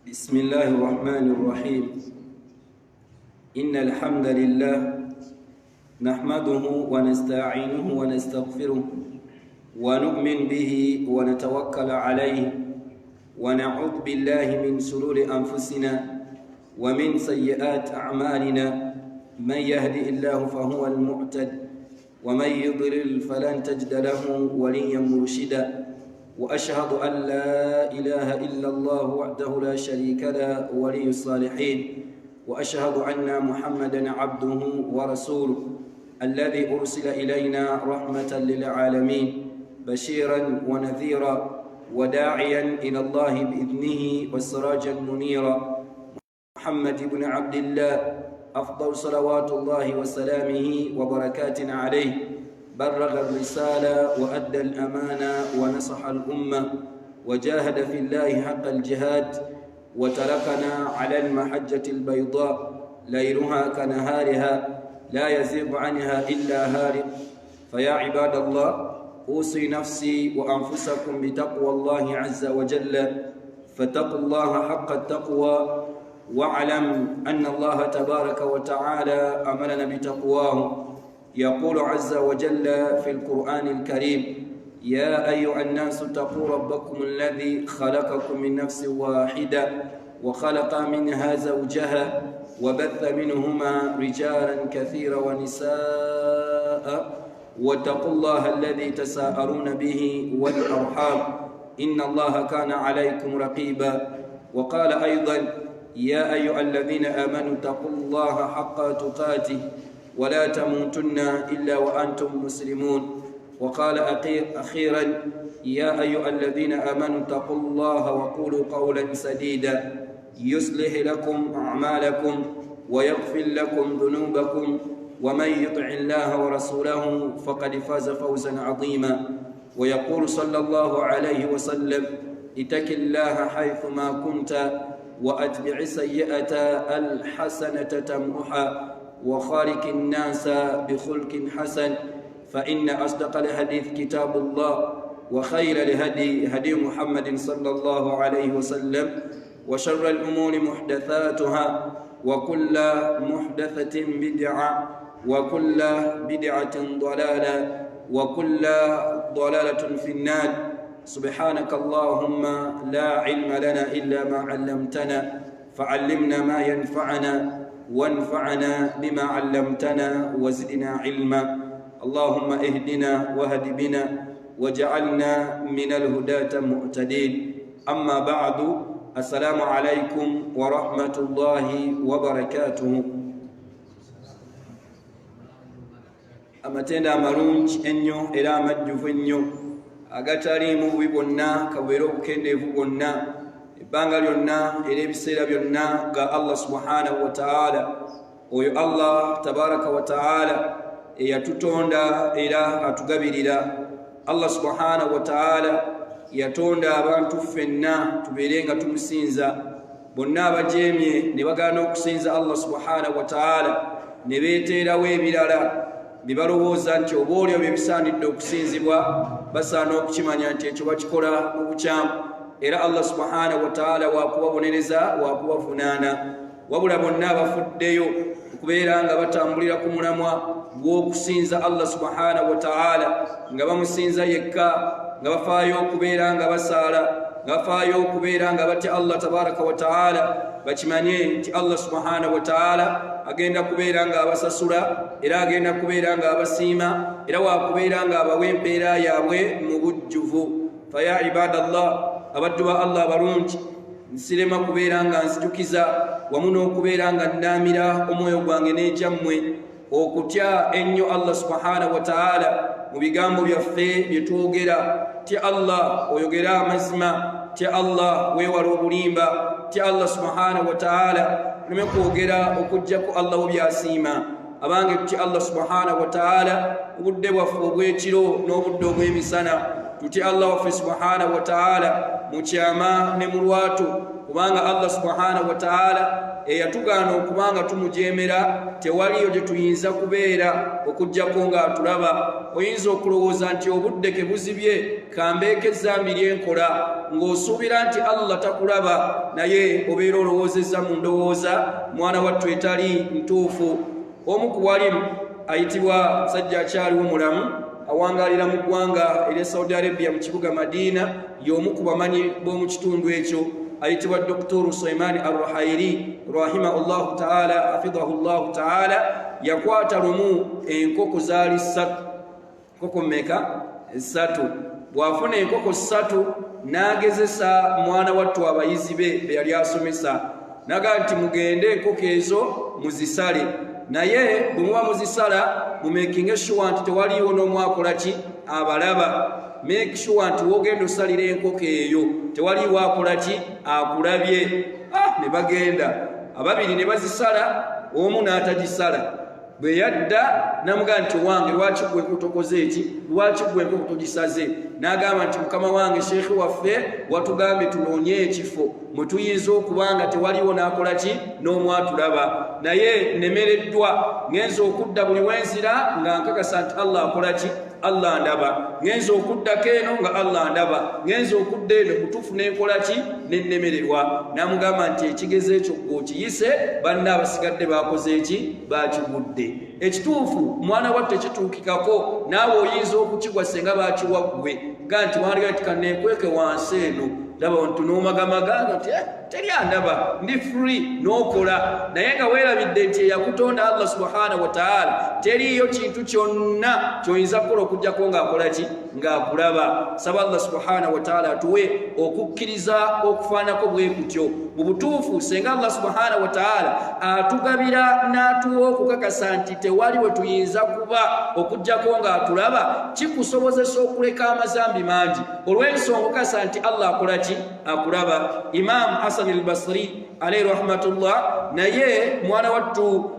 بسم الله الرحمن الرحيم. إن الحمد لله نحمده ونستعينه ونستغفره ونؤمن به ونتوكل عليه ونعوذ بالله من شرور أنفسنا ومن سيئات أعمالنا. من يهدي الله فهو المعتد ومن يضلل فلن تجد له وليا مرشدا. وأشهد أن لا إله إلا الله وحده لا شريك له ولي الصالحين. وأشهد أن محمدا عبده ورسوله الذي أرسل إلينا رحمة للعالمين بشيرا ونذيرا وداعيا إلى الله بإذنه وسراجا منيرا. محمد بن عبد الله أفضل صلوات الله وسلامه وبركات عليه. بلغ الرسالة وأدى الأمانة ونصح الأمة وجاهد في الله حق الجهاد وتركنا على المحجة البيضاء ليلها كنهارها لا يزيغ عنها إلا هالك. فيا عباد الله، أوصي نفسي وأنفسكم بتقوى الله عز وجل. فاتقوا الله حق التقوى واعلم أن الله تبارك وتعالى أمرنا بتقواه. يقول عز وجل في القرآن الكريم: يا أيها الناس اتقوا ربكم الذي خلقكم من نفس واحدة وخلق منها زوجها وبث منهما رجالا كثيرا ونساء واتقوا الله الذي تساءلون به والأرحام إن الله كان عليكم رقيبا. وقال أيضا: يا أيها الذين آمنوا اتقوا الله حق تقاته ولا تموتن إلا وأنتم مسلمون. وقال أخيرا: يا أيها الذين آمنوا اتقوا الله وقولوا قولا سديدا يصلح لكم أعمالكم ويغفر لكم ذنوبكم ومن يطع الله ورسوله فقد فاز فوزا عظيما. ويقول صلى الله عليه وسلم: اتق الله حيثما كنت وأتبع السيئة الحسنة تمحها وخالق الناس بخلق حسن. فإن أصدق الحديث كتاب الله وخير الهدي هدي محمد صلى الله عليه وسلم وشر الأمور محدثاتها وكل محدثة بدعة وكل بدعة ضلالة وكل ضلالة في النار. سبحانك اللهم لا علم لنا إلا ما علمتنا فعلمنا ما ينفعنا وانفعنا بما علمتنا وزدنا علما. اللهم اهدنا واهد بنا وجعلنا من الهداة المهتدين. أما بعد، السلام عليكم ورحمة الله وبركاته. amatenda amalungi ennyo era amajjuvu ennyo agataliimu bubi bwonna kabeera obukendeevu bwonna ebbanga lyonna era ebiseera byonna ga Allah subhanahu wa ta'ala. Oyo Allah tabaraka wa ta'ala eyatutonda era atugabirira. Allah subhanahu wa ta'ala yatonda abantu ffenna tubeere nga tumusinza. Bonna abajeemye ne bagaana okusinza Allah subhanahu wa ta'ala ne beeteerawo ebirala ne balowooza nti oba olyo bye bisaanidde okusinzibwa basaana okukimanya nti ekyo bakikola mu bukyamu. Era Allah subhanahu wa ta'ala wakubabonereza wakubavunaana. Wabula bonna abafuddeyo okubeera nga batambulira ku mulamwa gw'okusinza Allah subhanahu wa ta'ala nga bamusinza yekka, nga bafaayo okubeera nga basaala, nga bafaayo okubeera nga batya Allah tabaraka wa ta'ala, bakimanye nti Allah subhanahu wa ta'ala agenda kubeera nga abasasula era agenda kubeera nga abasiima era wakubeera nga abawa empeera yaabwe mu bujjuvu. Faya ibadallah, abaddu ba Allah abalungi, nsirema kubeera nga nzijukiza wamu n'okubeera nga nnaamira omwoyo gwange n'ekyammwe okutya ennyo Allah subhanahu wa ta'ala mu bigambo byaffe bye twogera. Tya Allah oyogera amazima, tya Allah weewala obulimba, tya Allah subhanahu wa ta'ala tuleme kwogera okuggyako Allah byasiima. Abange tutya Allah subhanahu wa ta'ala obudde bwaffe obw'ekiro n'obudde obw'emisana. Tutya Allah waffe subhanahu wa ta'ala mu kyama ne mu lwatu, kubanga Allah subhanahu wa ta'ala eyatugaana okubanga tumujemera tewaliyo gye tuyinza kubeera okujjako ng'atulaba. Oyinza okulowooza nti obudde ke buzibye kambeeko ezzambi lyenkola ng'osuubira nti Allah takulaba, naye obeera olowoozezza mu ndowooza mwana wattu etali ntuufu. Omu ku walimu ayitibwa musajja akyaliwo mulamu awangalira mu ggwanga erya Saudi Arabia mu kibuga Madina, y'omu ku bamanyi b'omu kitundu ekyo, ayitibwa Dr. Sulaiman Al-Ruhaili rahimahullahu ta'ala hafidhahullahu ta'ala. Yakwata lumu enkoko zaali 3, nkoko mmeka? 3. Bw'afuna enkoko 3 n'agezesa mwana wattu abayizi be yali asomesa, naga nti mugende enkoko ezo muzisale, naye bwe muba muzisala mumekinge sure nti tewaliiwo n'omu akola ki? Abalaba. Make sure nti wogenda osalira enkoko eyo tewaliiwo akola ki? Akulabye. Ne bagenda ababiri ne bazisala, omu n'atagisala. Bwe yadda namugaa nti wange lwaki gwe kutokoze eki? Lwaki gwe kutogisaze? N'agamba nti mukama wange sheekhe waffe watugambye tunoonye ekifo mwe tuyinza okubanga tewaliwo n'akola ki? N'omu atulaba, naye nemereddwa. Ngenza okudda buli wenzira nga nkakasa nti Allah akola ki? Allah ndaba. Ngenza okuddako eno nga Allah ndaba. Ngenza okudda eno mutuufu n'enkola ki? N'ennemererwa. N'amugamba nti ekigezo ekyo okiyise, banna abasigadde bakoze eki? Bakigudde. Ekituufu mwana wattu ekituukikako naawe oyinza okukigwa senga bakiwa ggwe, nga nti wandiga nti kanneekweke wansi eno laba ntunoomagamaga nti teri andaba, ndi free n'okola. Naye nga weerabidde nti eyakutonda Allah subhanahu wa ta'ala teriiyo kintu kyonna ky'oyinza kukola okujjako ng'akola ki? Ng'akulaba. Saba Allah subhanahu wa ta'ala atuwe okukkiriza okufaanako bwe kutyo. Mu butuufu senga Allah subhanahu wa ta'ala atugabira n'atuwa okukakasa nti tewali we tuyinza kuba okujjako ng'atulaba, kikusobozesa okuleka amazambi mangi olw'ensonga okukasa nti Allah akola ki? Akulaba. Imam Hasan al-Basri alayhi rahmatullah naye mwana wattu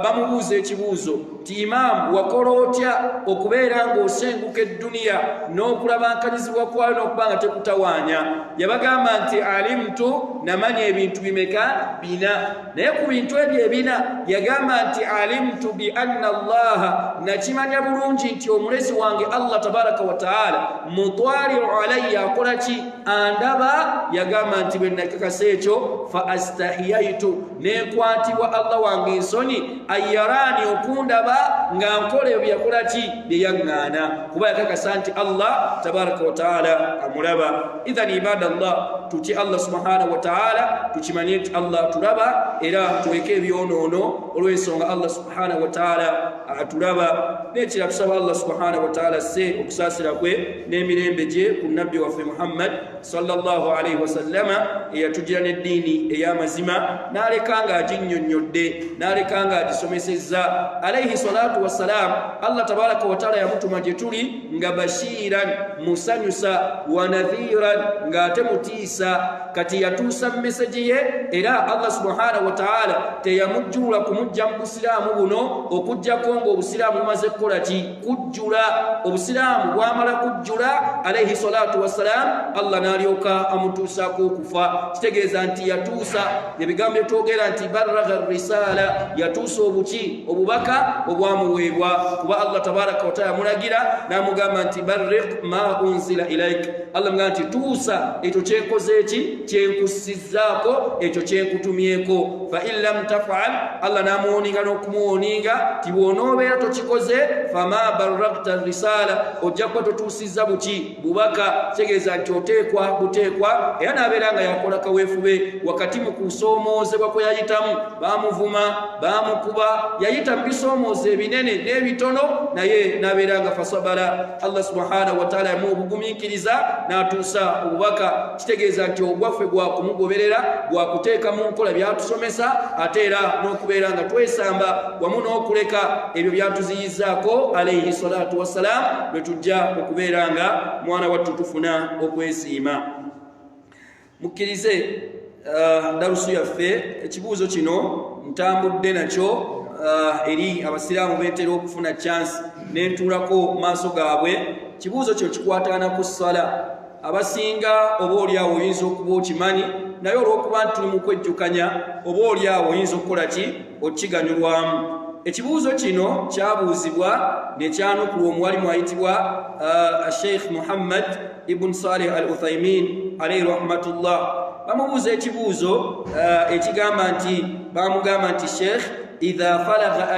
bamubuuza ekibuuzo ti Imam wakola otya okubeera ng'osenguka edduniya n'okulabanganyizibwa kwayo n'okubanga tekutawaanya? Yabagamba nti alimtu, namanya ebintu bimeka? 4. Naye ku bintu ebyo 4 yagamba nti alimtu bi anna Allah, nakimanya bulungi nti omulezi wange Allah tabaraka wa ta'ala mutwali'u alayya, akola ki? Andaba. Yagamba nti bwe nakakasa ekyo fa astahiyaitu, nekwatibwa Allah wange ensoni ayarani okundaba nga nkola ebyo yakola ki? Bye yaŋŋaana, kuba yakakasa nti Allah tabaraka wa ta'ala amulaba. Idhan ibadallah, tuti Allah subhanahu wa ta'ala tukimanye nti Allah tulaba era tuweke ebyonoono olw'ensonga Allah subhanahu wa ta'ala atulaba. Nekira tusaba Allah subhanahu wa ta'ala se okusaasira kwe n'emirembe gye ku nabbi waffe Muhammad sallallahu alayhi wa sallama eyatugira n'eddiini ey'amazima, n'aleka ng'aginnyonnyodde, n'aleka ng'agisomesezza alayhi salatu wassalam. Allah tabaraka wa ta'ala yamutuma gye tuli nga bashiran, musanyusa, wa nadhiran, ng'ate mutiisa. Kati yatuusa meseji ye, era Allah subhanahu wa ta'ala teyamujjula kumujja mu busiraamu buno okujjako ng'obusiraamu bumaze kukola ki? Kujjula. Obusiraamu bwamala kujjula alayhi salatu wassalam, Allah n'alyoka amutuusaako okufa. Kitegeeza nti yatuusa ebigambo byetwogera nti barraga risala, yatuusa obuki? Obubaka obwamuweebwa, kuba Allah tabaraka wa ta'ala mulagira n'amugamba nti barriq ma unzila ilaik. Allah mugamba nti tuusa ekyo kyekoze eki? Kyenkusizzaako, ekyo kyenkutumyeko. Fa in lam taf'al, Allah n'amuwoninga n'okumuwoninga ti bw'onoobeera tokikoze fama barraqta risala, ojja kuba totuusizza buki? Bubaka. Kitegeeza nti oteekwa buteekwa, era n'abeera nga yakola kaweefube wakati mu kusoomoozebwa kwe yayitamu. Baamuvuma, baamukuba, yayita mu bisoomoozo ebinene n'ebitono, naye n'abeera nga fasabala. Allah subhanahu wa ta'ala yamuwa obugumiikiriza n'atuusa obubaka. Kitegeeza nti ogwaffe gwa kumugoberera, gwa kuteeka mu nkola byatusomesa, ate era n'okubeera nga twesamba wamu n'okuleka ebyo byatuziyizzaako alayhi salatu wassalam, lwe tujja okubeera nga mwana wattu tufuna okwesiima. Mukkirize darusu yaffe, ekibuuzo kino ntambudde nakyo eri abasiraamu beetera okufuna chance n'entuulako maaso gaabwe. Kibuuzo kyo kikwatagana ku ssala. Abasinga oba oliawo oyinza okuba okimanyi naye olw'okuba nti tuli mu kwejjukanya oba oli awo oyinza okukola ki okiganyulwamu. Ekibuuzo kino kyabuuzibwa ne kyanukulwa omuwalimu ayitibwa Sheikh Muhammad ibn Salih al-Uthaymin alayhi rahmatullah. Bamubuuza ekibuuzo ekigamba nti bamugamba nti Sheikh idha falagha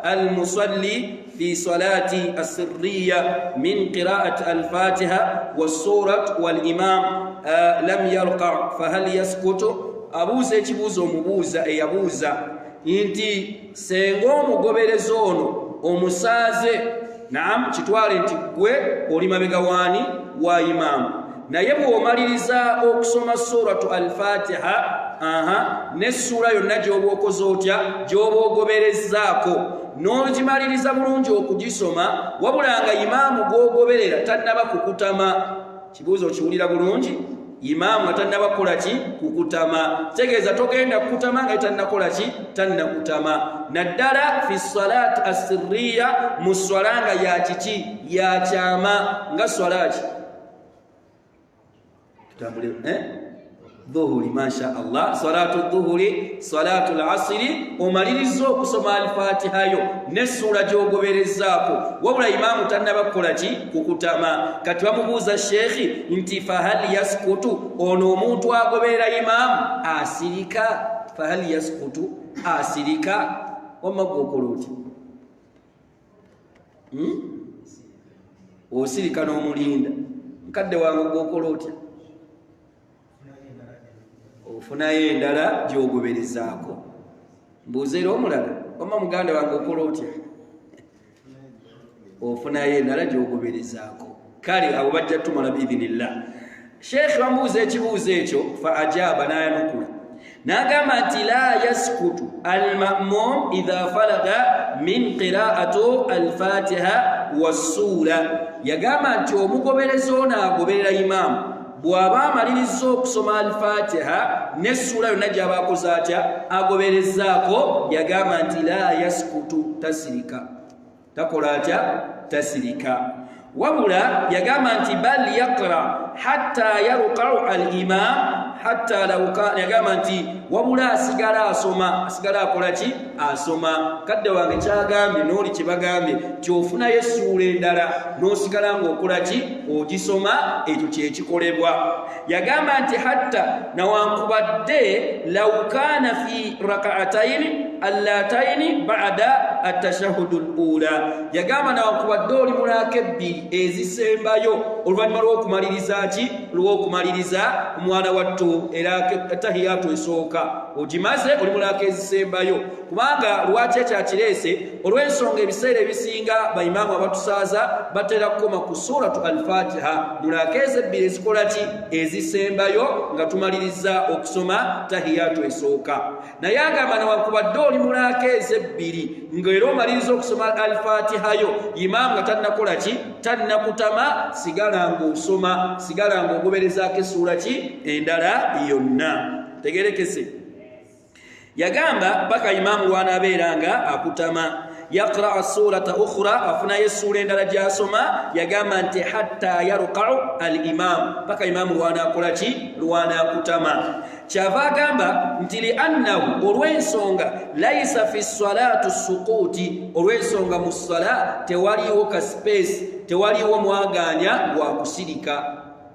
al-musalli في صلاة السرية من قراءة الفاتحة والسورة والإمام لم يرقع فهل يسكت؟ أبوز ekibuuzo omubuuza eyabuuza nti senga omugobereza ono omusaaze naam kitwale nti gwe oli mabega waani wa imaamu naye bw'omaliriza okusoma suratu al-Fatiha n'essura yonna gy'oba okoze otya gy'oba ogoberezzaako n'ogimaliriza bulungi okugisoma wabula nga imaamu gw'ogoberera tannaba kukutama. Kibuuzo okiwulira bulungi? Imaamu nga tannaba kukola ki? Kukutama. Tegeeza togenda kukutama nga tannakola ki? Tannakutama. Naddala fi salaati as-sirriya mu swala nga ya kiki? Ya kyama. Nga swala ki? Tutambule dhuhuri masha Allah, salatu dhuhuri, salatu al-asri, omaliriza okusoma al-Fatiha yo n'essura gy'ogoberezzaako wabula imaamu tannaba kukola ki? Kukutama. Kati bamubuuza Sheikhi nti fahal yaskutu, ono omuntu agoberera imaamu asirika? Fahal yaskutu, asirika? Wamma gwokola oti? Osirika n'omulinda nkadde wange gwokola otya? Ofunayo endala gy'ogoberezaako. Mbuuzeera omulala, wamma muganda wange okola otya? Ofunayo endala gy'ogoberezaako. Kale abo bajja tumala biidhinillah. Sheikh bamubuuza ekibuuzo ekyo fa ajaaba n'ayanukula n'agamba nti la yaskutu al-ma'mum idha falaga min qira'atu al-Fatiha was-sura. Yagamba nti omugobereza ono agoberera imaamu bw'aba amaliriza okusoma al-Fatiha n'essura yonna gy'aba akoze atya agoberezzaako, yagamba nti la yaskutu, tasirika. Takola atya? Tasirika. Wabula yagamba nti bal yaqra hatta yarqa'u al-imam hatta law kana, yagamba nti wabula asigala asoma, asigala akola ki? Asoma. Kadde wange kyagambye n'oli kyebagambye kyofunayo essuula endala n'osigala ng'okola ki? Ogisoma. Ekyo kyekikolebwa. Yagamba nti hatta nawankubadde law kana fi raka'ataini allataini ba'da at-tashahhud al-ula. Yagamba nawankubadde oli mu raaka ebbiri ezisembayo oluvannyuma lw'okumaliriza ki? Lw'okumaliriza omwana wattu era tahiyatu esooka ogimaze oli mu raaka ezisembayo. Kubanga lwaki ekyakireese olw'ensonga ebiseera ebisinga baimaamu abatusaaza batera kukoma ku suratu al-Fatiha mu raaka ezebbiri ezikola ki? Ezisembayo nga tumaliriza okusoma tahiyatu esooka. Naye agamba nawankubadde oli mu raaka ezebbiri ng'era omaliriza okusoma al-Fatiha yo imaamu nga tannakola ki? Tannakutama, sigala ng'osoma, sigala ng'ogoberezaako essuula ki? Endala yonna. Tegerekese. Yagamba paka imaamu lw'anaabeeranga akutama yaqra as-surata ukhra, afunayo essuula endala gy'asoma, yagamba nti hatta yarqa'u al-imam, paka imaamu lw'anaakola ki? Lw'anaakutama. Kyava agamba nti li annahu, olw'ensonga laisa fi salatu suquuti, olw'ensonga mu ssala tewaliiwo ka space, tewaliiwo mwaganya gwa kusirika.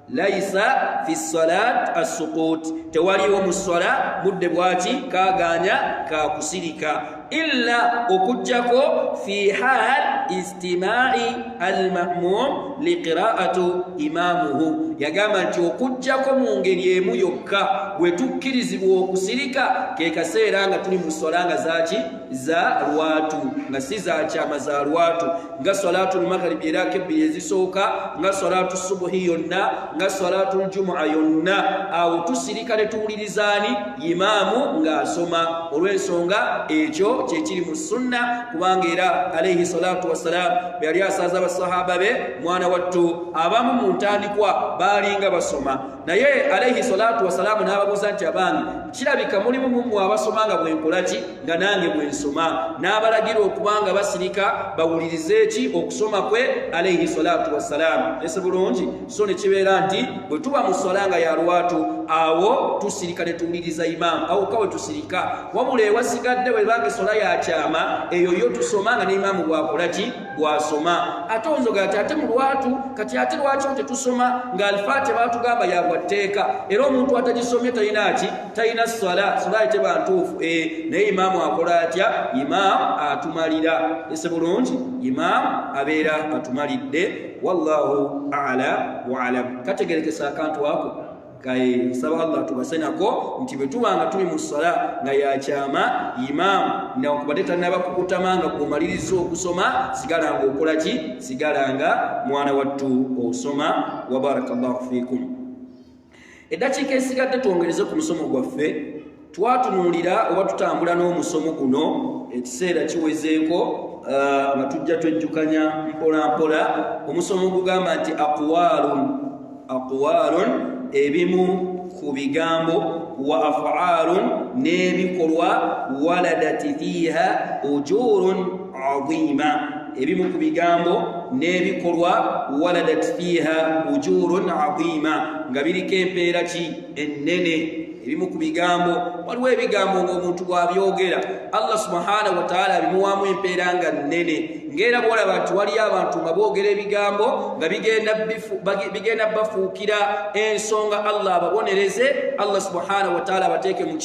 Laisa fi salat as-suqut, tewaliiwo mu ssala budde bwaki? Kaaganya ka kusirika. Illa okujjako fi hal istima'i al-ma'mum li qira'atu imamuhu. Yagamba nti okujjako mu ngeri emu yokka bwe tukkirizibwa okusirika ke kaseera nga tuli mu ssala nga zaki? Za lwatu, nga si za kyama, za lwatu, nga salatu al-maghribi eraaka ebbiri ezisooka, nga salatu subuhi yonna, nga salatu al-jumu'a yonna. Awo tusirika ne tuwulirizaani? Imaamu ng'asoma. Olw'ensonga ekyo kyekiri mu sunna, kubanga era alayhi salatu wassalam bwe yali asaaza abasahaba be mwana wattu abamu mu ntandikwa baalinga basoma, naye alayhi salatu wassalam n'ababuuza nti abange kirabika mulimu mumu abasoma nga bwenkola ki nga nange bwensoma n'abalagira okubanga basirika bawulirize ki okusoma kwe alayhi salatu wassalam. Ese bulungi so ne kibeera nti bwe tuba mu swala nga ya lwatu awo tusirika ne tuwuliriza imaamu awo kawe tusirika wabula ewasigadde bwe banga essola ya kyama eyo yo tusoma nga n'imaamu bwakola ki bwasoma ate onzoga ate mu lwatu kati ate lwaki tetusoma nga alfaate baatugamba yabwatteeka era omuntu atagisomye talina ki talina swala teba ntuufu naye imaamu akola atya imaamu atumalira. Ese bulungi imaamu abeera atumalidde wallahu a'la wa alam. Kategerekesa akantu ako kay saba Allah tubasenako nti bwe tubanga tuli mu ssala nga yakyama imaamu nakubadde tanaba kukutamanga kumaliriza okusoma sigalanga okola ki sigalanga mwana wattu osoma. Wa barakallahu fikum. Eddakiika esigadde twongereze ku musomo gwaffe twatunuulira oba tutambula n'omusomo guno ekiseera kiwezeeko nga tujja twejjukanya mpola mpola. Omusomo gugamba nti aqwalun ebimu ku bigambo wa af'alun n'ebikolwa waladati fiha ujurun azima. Ebimu ku bigambo n'ebikolwa waladat fiha ujurun azima nga biriko empeera ki ennene. Ebimu ku bigambo waliwo ebigambo ng'omuntu bw'abyogera Allah subhanahu wa ta'ala bimuwaamu empeera nga nnene ng'era bw'olaba nti waliyo abantu nga boogera ebigambo nga bigenda bafuukira ensonga Allah ababonereze Allah subhanahu wa ta'ala bateeke mu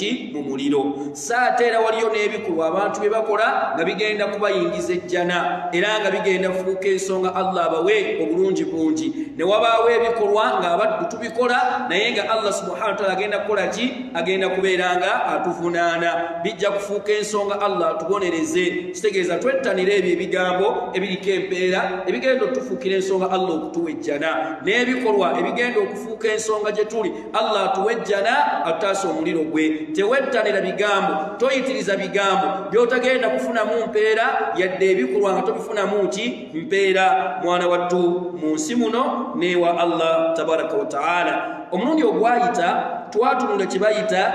muliro. Saate era waliyo n'ebikolwa abantu bye bakola nga bigenda kubayingiza ejjana era nga bigenda kufuuka ensonga Allah abawe obulungi bungi. Ne wabaawo ebikolwa nga abaddu tubikola naye nga Allah subhanahu wa ta'ala agenda kukola ki agenda kubeeranga atuvunaana bijja kufuuka ensonga Allah atubonereze. Kitegeeza twettanira ebyo ebigambo ebiriko empeera ebigenda okutufuukira ensonga Allah okutuwejjana n'ebikolwa ebigenda okufuuka ensonga gye tuli Allah atuwejjana atutaasa omuliro gwe. Tewettanira bigambo toyitiriza bigambo by'otagenda kufunamu mpeera yadde ebikolwa nga tobifunamu ki mpeera mwana wattu mu nsi muno n'ewa Allah tabaraka wa ta'ala. Omulundi ogwayita twatunula kibayita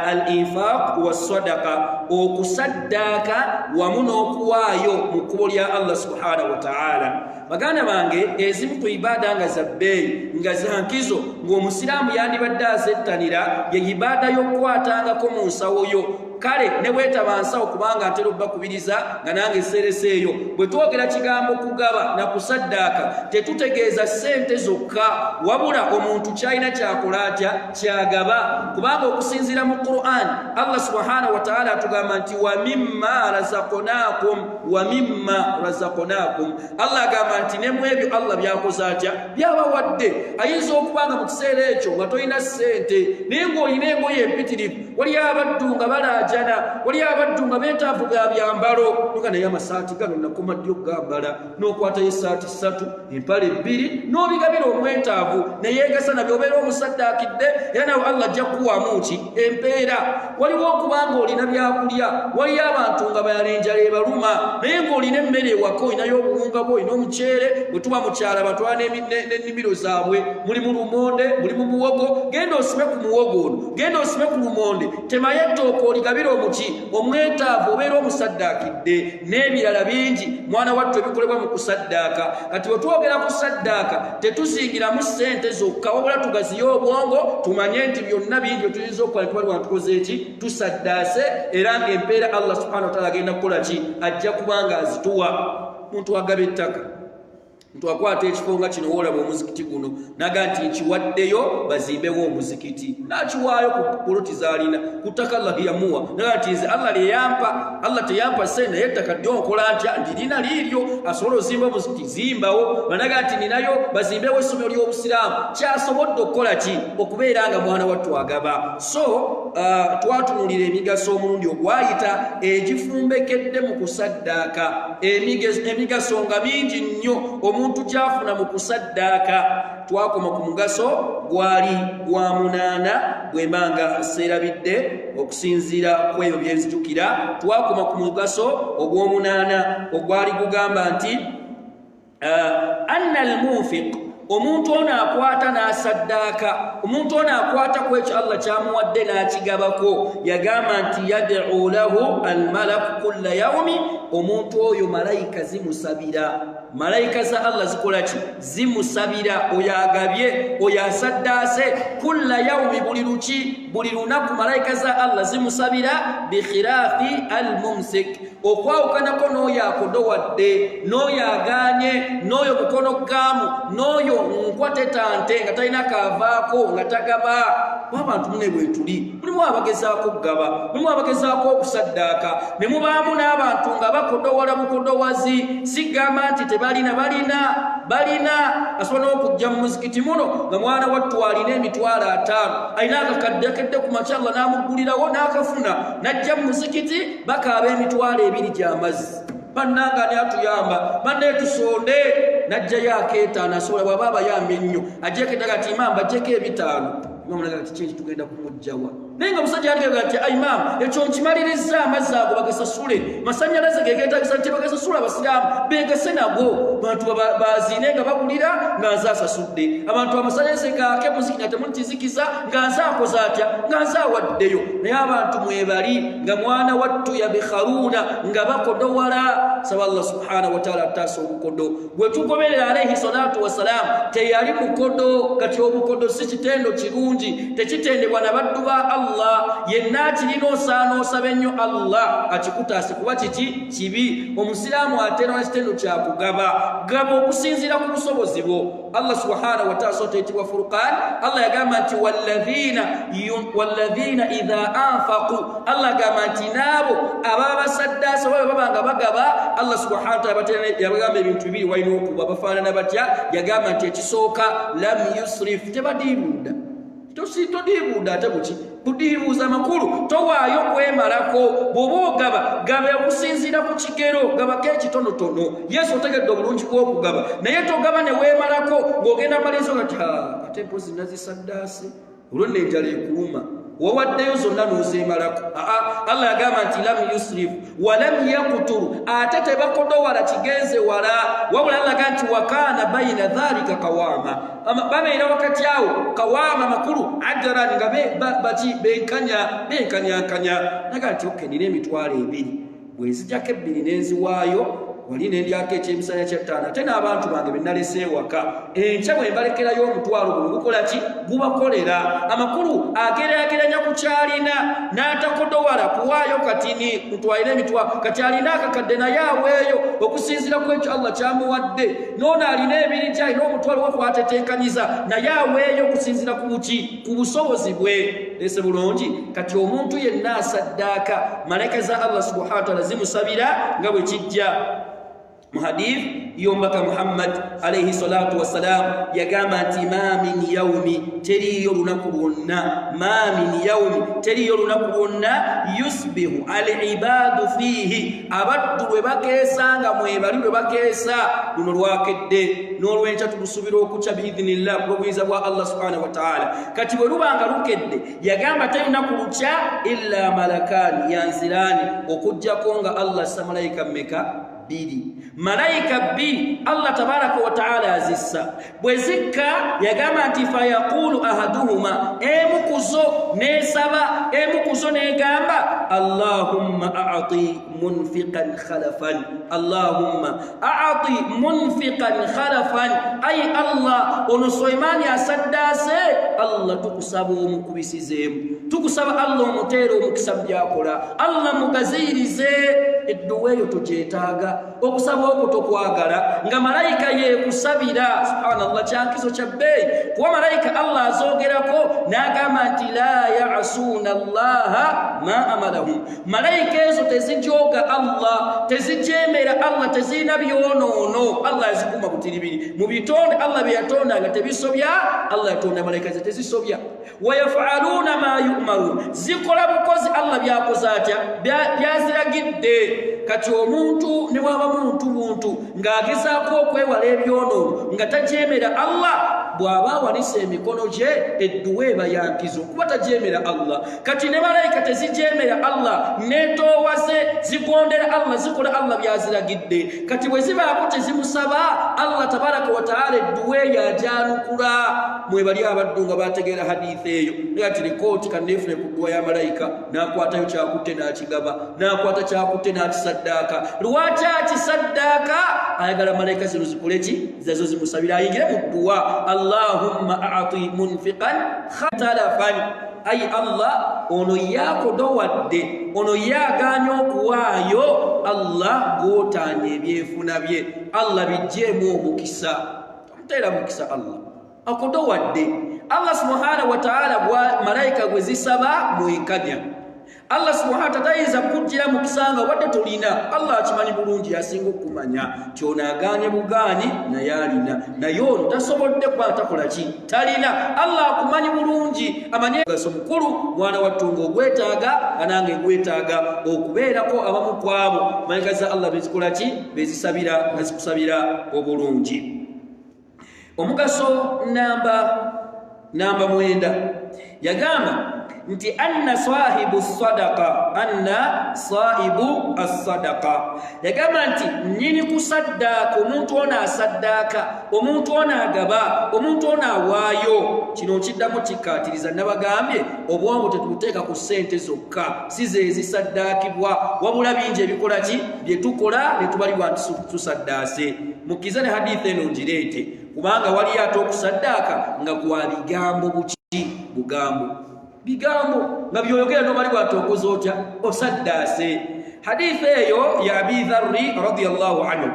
al-infaq was-sadaqa okusaddaaka wamu n'okuwaayo mu kkubo lya Allah subhanahu wa ta'ala. Baganda bange ezimu ku ibaada nga za bbeeyi nga za nkizo ng'omusiraamu yandibadde azettanira ye ibaada y'okukwatangako mu nsawo yo. Kale ne weetaba nsawo kubanga ntera obbakubiriza nga nange eseresa eyo bwe twogera kigambo kugaba na kusaddaaka tetutegeeza ssente zokka wabula omuntu kyalina kyakola atya kyagaba kubanga okusinziira mu Qur'an Allah subhanahu wa ta'ala atugamba nti wa mimma razaqnakum Allah agamba nti ne mu ebyo Allah byakoze atya byabawadde. Ayinza okubanga mu kiseera ekyo nga tolina ssente naye ng'olina engoye empitirivu waliyo abaddu nga balajana waliyo abaddu nga beetaavu ga byambalo nga naye amasaati gano nakoma ddyo gambala n'okwatayo essaati 3 empale 2 n'obigabira omwetaavu neyeegasa nabyo obeera omusaddaakidde era nawe Allah ajja kukuwaamu ki empeera. Waliwo okubanga olina byakulya waliyo abantu nga bayalenjala ebaluma naye ng'olina emmere ewaka olinayo obuwunga bwo olina omuceere bwe tuba mukyala batwala n'ennimiro zaabwe mulimu lumonde mulimu muwogo genda osime ku muwogo ono genda osime ku lumonde temayo ettooka oligabira omuki omwetaavu obeera omusaddaakidde n'ebirala bingi mwana wattu ebikolebwa mu kusaddaaka. Kati bwe twogera ku saddaaka tetuzingiramu ssente zokka wabula tugaziye obwongo tumanye nti byonna bingi bye tuyinza okukola tubalibwa tukoze eki tusaddaase era ng'empeera Allah subhanahu wa ta'ala agenda kukola ki ajja kubanga azituwa. Muntu agaba ettaka ntu akwata ekifo nga kino woolaba omuzikiti guno naga nti nkiwaddeyo bazimbewo omuzikiti nakiwaayo ku poloti zaalina ku ttaka Allah yamuwa naga nti nze Allah lyeyampa Allah teyampa ssente naye ettaka ddyokola ntya ndirina liiryo asobola ozimba omuzikiti zimbawo banaga nti ninayo bazimbewo essomero ly'obusiraamu kyasobodde okukola ki okubeera nga mwana wattu agaba. So twatunuulira emigaso omulundi ogwayita egifumbekedde mu kusaddaaka emigaso nga mingi nnyo omuntu kyafuna mu kusaddaaka. Twakoma ku mugaso gwali gwa 8 bwembanga seerabidde okusinziira ku ebyo bye nzijukira. Twakoma ku mugaso ogw'omunaana ogwali gugamba nti anna al-munfiq omuntu ono akwata n'asaddaaka, omuntu ono akwata ku ekyo Allah kyamuwadde n'akigabako, yagamba nti yad'u lahu almalaku kulla yaumi, omuntu oyo malayika zimusabira. Malayika za Allah zikola ki? Zimusabira. Oyo agabye, oyo asaddaase, kulla yaumi, buli luki, buli lunaku malayika za Allah zimusabira, bikhilaafi almumsik, okwawukanako n'oyo akodowadde, n'oyo agaanye, n'oyo mukono gaamu, n'oyo nkwate tante nga talina kaavaako nga tagaba. Abantu mune bwe tuli, mulimu abagezaako okugaba, mulimu abagezaako okusaddaaka, ne mubaamu n'abantu nga bakodowola bukodowazi. Sigamba nti tebalina, balina. Asobola n'okujja mu muzikiti muno nga mwana wattu alina emitwalo 5, alina akakaddekedde ku makya Allah n'amugulirawo n'akafuna, n'ajja mu muzikiti bakaaba emitwalo 2 gy'amazzi. Bannanga ani atuyamba, banne tusonde, n'ajjayo akeetaano, asobola bw'aba abayamba ennyo ajjeko eddaga ati imam bajjeko 5. Imam n'agamba ati kingi tugenda kumugjawa. Naye nga omusajja aligamba ati imam ekyo nkimaliriza, amazzi ago bagesasule, masannyalaze gegeetagisa nti bagesasule abasiraamu, begase nago, bantu baziine nga bagulira nga nze asasudde, abantu amasannyalaze gaake muziki nga temukizikiza nga nze akoze atya, nga nze awaddeyo. Naye abantu mwebali nga mwana wattu yabikharuuna nga bakodowala. Saba Allah subhanahu wa ta'ala ataasa obukodo. Gwe tugoberera alayhi salatu wassalamu teyali mukodo. Kati obukodo si kitendo kirungi, tekitendebwa na baddu ba Allah. Yenna akirina osaana osaba ennyo Allah akikutaase kuba kiki kibi. Omusiraamu atera n'ekitendo kya kugaba, gaba okusinziira ku busobozi bwo. Allah subhanahu wa ta'ala sote etibwa Furqan, Allah yagamba nti walladhina idha anfaqu, Allah yagamba nti naabo ababa basaddaasa baba nga bagaba, Allah subhanahu wa ta'ala yagamba ebintu bibiri walina okuba bafaanana batya. Yagamba nti ekisooka lam yusrif, tebadiibuuda. Todiibuuda ate buki? Budiibuuza makulu, towaayo kwemalako. Bw'oba ogaba, gaba okusinziira ku kigero, gabako ekitonotono. Yesu otegedde obulungi bw'okugaba, naye togaba ne weemalako ng'ogenda malirizo nga ate mpozi nazisaddaase, olwo n'enjala ekuluma, wawaddeyo zonna n'ozeemalako. Allah yagamba nti lam yusrif wa lam yaqtur, ate tebakodowala kigenze wala, wabula Allah yagamba nti wakaana bayina dhalika qawama, babeera wakati awo qawama makulu, ajran nga benkanyankanya. Naga nti oke nina emitwalo 2, bwe nzijjako 2 n'enziwaayo, wali nendyako ekyemisana kya 5, ate n'abantu bange bennalese ewaka, enkya bwe mbalekerayo omutwalo guno gukola ki? Gubakolera. Amakulu ageraageranya ku kyalina, n'atakodowala kuwaayo katini mutwalire emitwalo, kati alina akakadde naye aweeyo okusinziira ku ekyo Allah kyamuwadde. N'ono alina 2 kyalina omutwalo we kwateteekanyiza, naye aweeyo okusinziira ku buki? Ku busobozi bwe. Ese bulungi. Kati omuntu yenna asaddaaka, malaika za Allah subhanahu wa ta'ala zimusabira nga bwe kijja mu hadith yombaka Muhammad alayhi salatu wassalam yagamba nti ma min yawmi, teriyo lunaku lwonna, ma min yawmi, teriyo lunaku lwonna, yusbihu al-ibadu fihi, abaddu lwe bakeesa nga mwebali lwe bakeesa luno lwakedde, n'olwenkya tulusubira okukya biidhinillah kubuyinza bwa Allah subhanahu wa ta'ala. Kati bwe lubanga lukedde, yagamba terinaku lukya illa malakani yanzirani, okujjako nga Allah assa malayika mmeka? 2. Malaika 2 Allah tabaraka wa ta'ala azissa. Bwe zikka yagamba nti fayaqulu ahaduhuma, emukuzo nesaba, emukuzo negamba Allahumma a'ti munfiqan khalafan, Allahumma a'ti munfiqan khalafan, ay Allah ono Suleimani asaddaase, Allah tukusaba omukubisizemu, tukusaba Allah omuteera omukisa byakola, Allah mugazirize. Edduwa eyo togyetaaga, okusaba okwo tokwagala nga malayika yeekusabira. Subhanallah, kyankizo kya bbeeyi, kuba malayika Allah azoogerako n'agamba nti la ya'suuna Allaha ma amalahum. Malayika ezo tezijooga Allah, tezijeemera Allah, tezirina byonoono. Allah yazikuma butiribiri mu bitonde Allah bye yatonda nga tebisobya. Allah yatonda malayika ze tezisobya. Wa yaf'aluuna ma yu'maruun, zikola bukozi Allah byakoze atya, byaziragidde. Kati omuntu ne waba muntu ng'agezaako okwewala ebyonoono nga tajeemera Allah, bw'aba awanise emikono gye edduwa eba yankizo kuba tajeemera Allah. Kati ne malayika tezijeemera Allah, netoowaze zigondera Allah, zikola Allah byaziragidde. Kati bwe zibaako tezimusaba Allah tabaraka wa taala edduwa eyo ajanukula. Mwebali abaddu nga bategeera hadithi eyo ati rikooti kanneefune ku dduwa ya malayika, n'akwatayo kyakutte n'akigaba, n'akwata kyakutte n'akisaddaaka. Lwaki akisaddaaka? Ayagala malayika zino zikole ki? Zazo zimusabira ayingire mu dduwa. Allahumma a'ti munfiqan khatalafan, ayi Allah ono yakodowadde, ono yaganya okuwaayo, Allah gootanye ebyefuna bye, Allah bijjeemu omukisa. Omutera mukisa Allah akodowadde. Allah subhanahu wa ta'ala bwa malayika gwe zisaba mwekanya. Allah subhanahu wa ta'ala tayinza kujjira mu kisanga wadde tolina. Allah akimanyi bulungi, yasinga okumanya kyonaaganye bugaanyi naye alina, naye ono tasobodde kuba takola ki? Talina. Allah akumanyi bulungi, amanye gaso mukulu mwana wattunga ogwetaaga anange gwetaaga okubeerako abamu kwabo malayika za Allah bezikola ki? Bezisabira, bazikusabira obulungi. Omugaso namba 9 yagamba nti anna sahibu sadaqa, anna sahibu as-sadaqa, yagamba nti nyini kusaddaaka, omuntu ono asaddaaka, omuntu ono agaba, omuntu ono awaayo. Kino kiddamu kikkaatiriza nabagambye obwongo tetubuteeka ku ssente zokka, si ze zisaddaakibwa, wabula bingi ebikola ki? Bye tukola ne tubalibwa nti tusaddaase. Mukiza ne hadithi eno ngireete, kubanga wali ate okusaddaaka nga kwa bigambo buki? Bugambo bigambo nga byoyogera nobali bwatokoza otya? Osaddaase. Hadithi eyo ya Abi Dharri radiyallahu anhu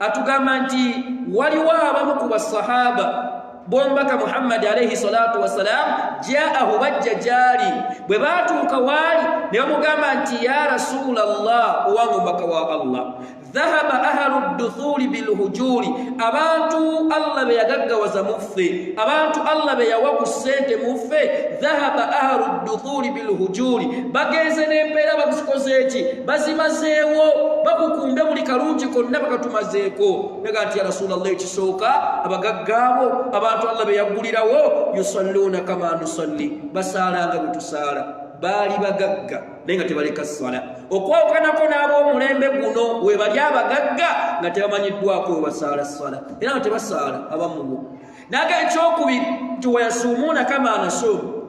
atugamba nti waliwo abamu ku basahaba bombaka Muhammad alayhi salatu wassalam, jaahu bajja jaali, bwe baatuuka waali ne bamugamba nti ya Rasulallah, owange omubaka wa Allah, dhahaba ahlu duthuli bilhujuri, abantu Allah be yagaggawaza muffe, abantu Allah be yawa ku ssente muffe. Dhahaba ahlu duthuli bilhujuri, bagenze n'empeera bazikoze eki? Bazimazeewo, bakukumbe buli kalungi konna bakatumazeeko. Nega nti ya Rasulallah, ekisooka abagaggaabo, abantu Allah be yaggulirawo, yusalluuna kama nusalli, basaalanga bwe tusaala. Baali bagagga naye nga tebaleka ssala. Okwawukanako n'ab'omulembe guno we bali abagagga nga tebamanyiddwako webasaala ssala, era nga tebasaala abamubo. Naga ekyokubiri nti wayasuumuuna kama nasuumu,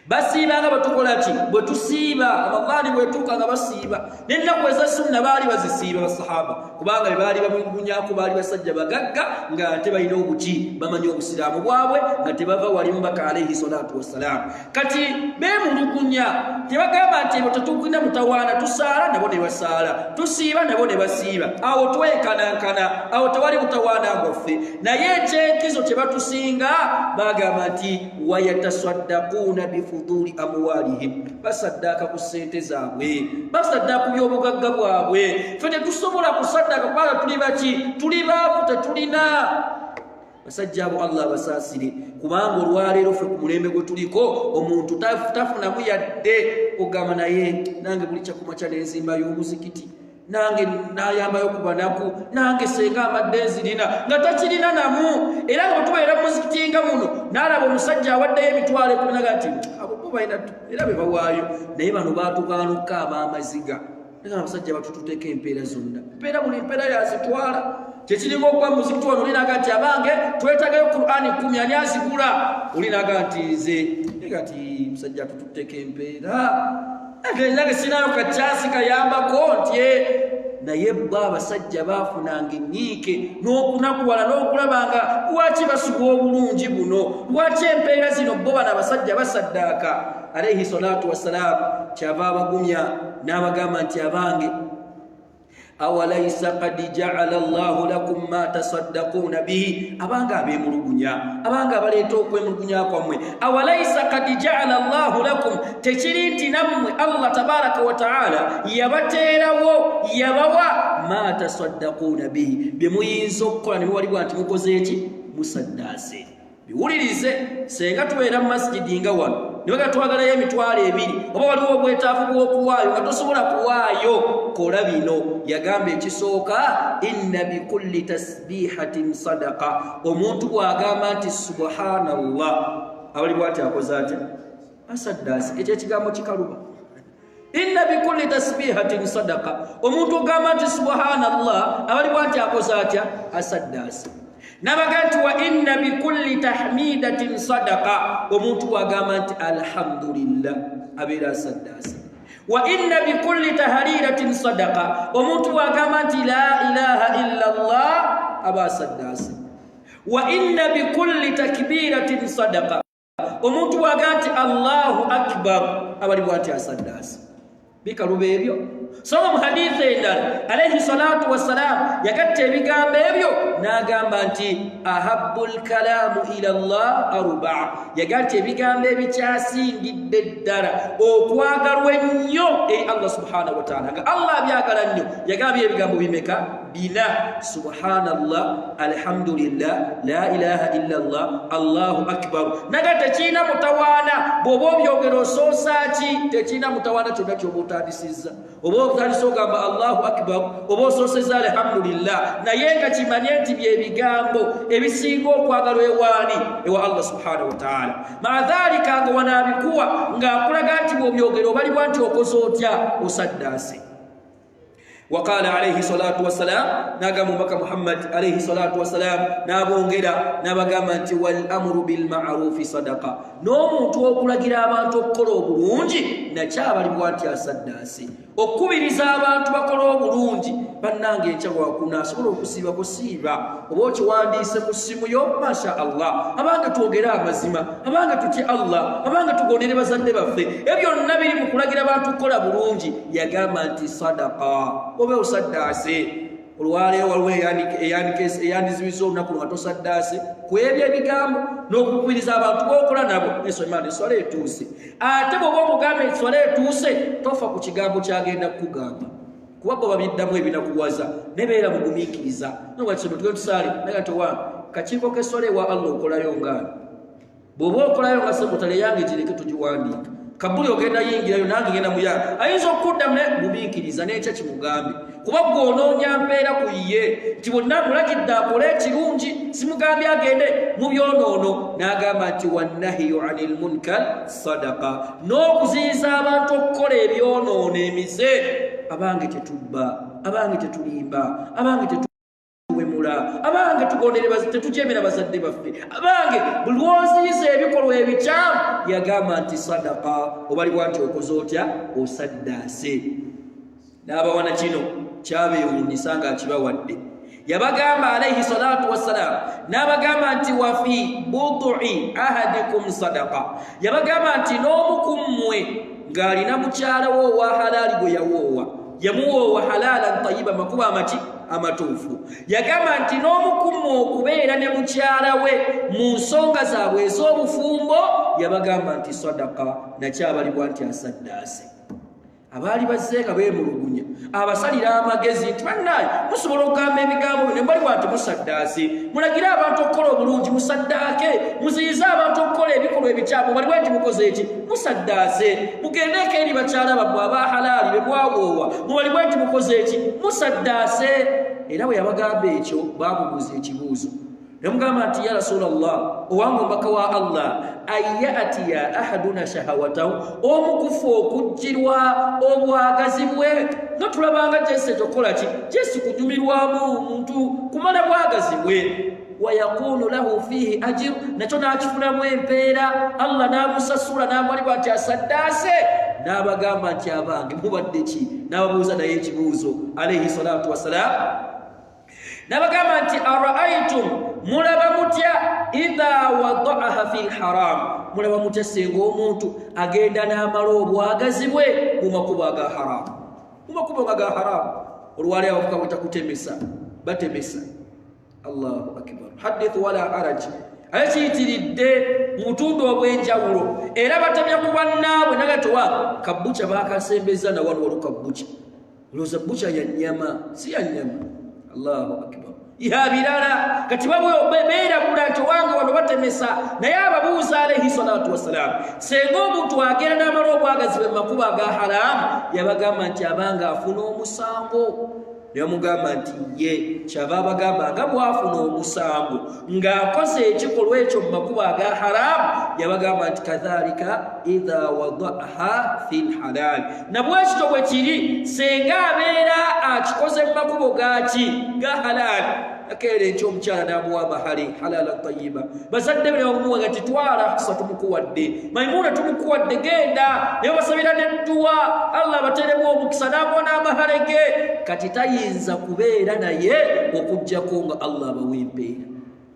basiibanga batukola ki? Bwe tusiiba. Ramadhaani bwetuuka nga basiiba. N'ennaku eza sunna baali bazisiiba basahaba, kubanga be baali bamulunyaako baali basajja bagagga nga ate balina obuki? Bamanyi obusiraamu bwabwe nga tebava wali mubaka alayhi salatu wassalaam. Kati beemulugunya, tebagamba nti tetukina mutawaana, tusaala nabo ne basaala, tusiiba nabo ne basiiba. Awo twekanankana, awo tewali mutawaana gwaffe. Naye ekyenkizo kye batusinga bagamba nti wayatasaddaquuna bifuduli amwalihim, basaddaaka ku ssente zaabwe, basaddaaka ku byobugagga bwabwe. Ffe tetusobola kusaddaaka kubanga tuli baki? Tuli baavu, tetulina. Basajja abo Allah basaasire, kubanga olwaleero ffe ku mulembe gwe tuliko omuntu tafunamu yadde ogamba naye nange buli kyakumakya n'enzimbayo omuzikiti, nange nayambayo ku banaku, nange senga amadde nzirina, nga takirina namu. Era nga bwetubeera muzikiti nga muno n'alaba omusajja awaddeyo emitwalo 10 nti abo bo balina era be bawaayo, naye bano baatugaanukka ab'amaziga. Naye abasajja batututeeka empeera zonna, empeera buli mpeera yazitwala. Kyekiringa okuba muzikiti wano olinaga nti abange twetagayo Qur'ani 10 ani azigula, olinaga nti nze kati musajja tututeeka empeera nange sinayo kakyasi kayambako nti naye bo abasajja baafunanga enyiike n'okunakuwala n'okulabanga lwaki basuba obulungi buno, lwaki empeera zino bo bano abasajja basaddaaka. Alayhi salatu wassalaam kyava abagumya n'abagamba nti abange, awalaysa qad ja'ala Allahu lakum ma tasaddaquna bihi, abanga abemulugunya, abanga abaleeta okwemulugunya kwammwe. Awalaysa qad ja'ala Allahu lakum, tekiri nti nammwe Allah tabaraka wa ta'ala yabateerawo, yabawa ma tasaddaquna bihi, bye muyinza okukola ne muwalibwa nti mukoze eki? Musaddaase. Biwulirize, senga tubeera mu masjidi nga wano nibaga twagalayo emitwalo 2 oba waliwo obwetaavu bw'okuwaayo nga tosobola kuwaayo kola bino. Yagamba ekisooka inna bikulli tasbihatin sadaqa. Omuntu bw'agamba nti subhanallah abali bw'ati akoze atya? Asaddaasi. Ekyo ekigambo kikaluba. Inna bikulli tasbihatin sadaqa. Omuntu ogamba nti subhanallah abali bw'ati akoze atya? Asaddaasi. Nabaga nti wa inna bikulli tahmidatin sadaqa. Omuntu bw'agamba nti alhamdulillah abeera asaddaasi. Wa inna bikulli tahliratin sadaqa. Omuntu bw'agamba nti la ilaha illa Allah aba asaddaasi. Wa inna bikulli takbiratin sadaqa. Omuntu bw'agamba nti Allahu akbar abali bw'ati asaddaasi. Bikaluba ebyo. Soma mu hadithi endala alayhi salatu wassalam yagatta ebigambo ebyo n'agamba nti ahabbul kalaamu ila Allah arba'a. Yagatta ebigambo ebikyasingidde ddala okwagalwa ennyo eri Allah subhanahu wa ta'ala. Nga Allah byagala nnyo yagamba ebigambo bimeka? 4. Subhanallah, alhamdulillah, la ilaha illa Allah, Allahu akbar. Naga tekina mutawaana bw'oba obyogera osoosa ki? Tekina mutawaana kyonna ky'oba otandisizza. Oba otandise ogamba Allahu akbar oba osoosezza alhamdulillah, naye nga kimanye nti byebigambo ebisinga okwagalwa ewaani? Ewa Allah subhanahu wa ta'ala. Maadhalika nga wanaabikuwa ng'akulaga nti bw'obyogera obalibwa nti okoze otya? Osaddaase. وقال عليه الصلاة والسلام ناقم بك محمد عليه الصلاة والسلام نابونغيرا نابغامنت والأمر بالمعروف صدقة. نوم توكلا جرابان توكلوا برونجي نجاب لبوانتي أصداسي okubiriza abantu bakola obulungi bannange enkyawa kuna asobola okusiiba kusiiba oba okiwandiise ku ssimu yo masha Allah abanga twogera amazima abanga tutya Allah abanga tugondere bazadde baffe ebyo byonna biri mu kulagira abantu kukola bulungi. Yagamba nti sadaqa obe osaddaase. Olwaleero waliwo eyandizibisa olunaku lwa tosaddaase kwebyo ebigambo n'okukubiriza abantu b'okola nabo esomani eswala etuuse. Ate bw'oba omugamba eswala etuuse tofa ku kigambo kyagenda kukugamba kuba bwe babiddamu ebinakuwaza nebeera mugumiikiriza nobakisoma tugenda tusaale naga towange kakiiko k'eswala ewa Allah okolayo ngaani bw'oba okolayo nga sekutale yange gireke tugiwandiika kabuli ogenda yingirayo nange ngenda muyange ayinza okuddamu naye gumiikiriza n'ekyo kimugambe kuba gw'onoonya mpeera ku ye nti bonna mulagidde akole ekirungi simugambye agende mu byonoono. N'agamba nti wannahiyu anil munkar sadaqa. N'okuziyiza abantu okukola ebyonoono emize. Abange tetubba, abange tetulimba, abange tetuwemula, abange tetujemera bazadde baffe, abange buli lw'oziyiza ebikolwa ebikyamu yagamba nti sadaqa obalibwa nti okoze otya? Osaddaase. N'abawana kino kyabeewuunyisa ng'akibawadde. Yabagamba alayhi salatu wassalam n'abagamba nti wa fi bud'i ahadikum sadaqa. Yabagamba nti n'omu ku mmwe ng'alina mukyala we owa halaali gwe yawoowa yamuwoowa halalan tayiba makuba amaki amatuufu. Yagamba nti n'omu ku mmwe okubeera ne mukyala we mu nsonga zaabwe ez'obufumbo yabagamba nti sadaqa nakyabalibwa nti asaddaase. Abaali bazze nga beemulugunya abasalira amagezi nti bannaye musobola okugamba ebigambo bino mbali bwati musaddaase. Mulagire abantu okukola obulungi musaddaake. Muziyize abantu okukola ebikolwa ebikyamu bali bwati mukoze eki? Musaddaase. Mugendeeko eri bakyala bammwe aba halaali be mwawoowa mubali bwati mukoze eki? Musaddaase. Era bwe yabagamba ekyo baamubuuza ekibuuzo namugamba nti ya Rasulallah owange omubaka wa Allah ayatiya ahaduna shahawatahu omukufu okujjirwa obwagazi bwe nga tulabanga jese tokola ki jesi kunyumirwamu omuntu kumala bwagazi bwe wayakunu lahu fihi ajir nakyo n'akifunamu empeera Allah n'amusasula n'amalibwa nti asaddaase. N'abagamba nti abange mubadde ki? N'ababuuza naye ekibuuzo alayhi salatu wassalam n'abagamba nti araaitum mulaba mutya idha wadaaha fi lharam. Mulaba mutya senga omuntu agenda n'amala obwagazi bwe mu makubo aga haramu. Mu makubo aga haramu olwali abavuka bwetakutemesa batemesa. Allahu akbar. Hadith wala haraj. Ayakiyitiridde mu butundu obw'enjawulo era batemya ku bannaabwe nagatowa kabbuca baakasembeza na wano walo kabbuca olowooza bbuca ya nnyama si ya nnyama. Allahu akbar. ya birala kati beera mulanto wange wano batemesa naye ababuuza alayhi salatu wassalam senga omuntu agenda n'amala obwagazibe mu makubo aga haramu yabagamba nti abanga afuna omusango yamugamba nti ye kyava abagamba nga bwafuna omusango ng'akoze ekikolwa ekyo mu makubo aga haramu yabagamba nti kadhalika idha wadaaha fi lhalal nabwekito bwe kiri senga abeera akikoze mu makubo gaki ga halali akeera ekyomukyala n'amuwa mahali halala tayiba bazadde be bamuwa nga titwala Hafsa tumukuwadde Maimuna tumukuwadde genda naye basabira n'edduwa Allah bateremu omukisa n'amuwa n'amahale ge kati tayinza kubeera naye okuggyako nga Allah abawa empeera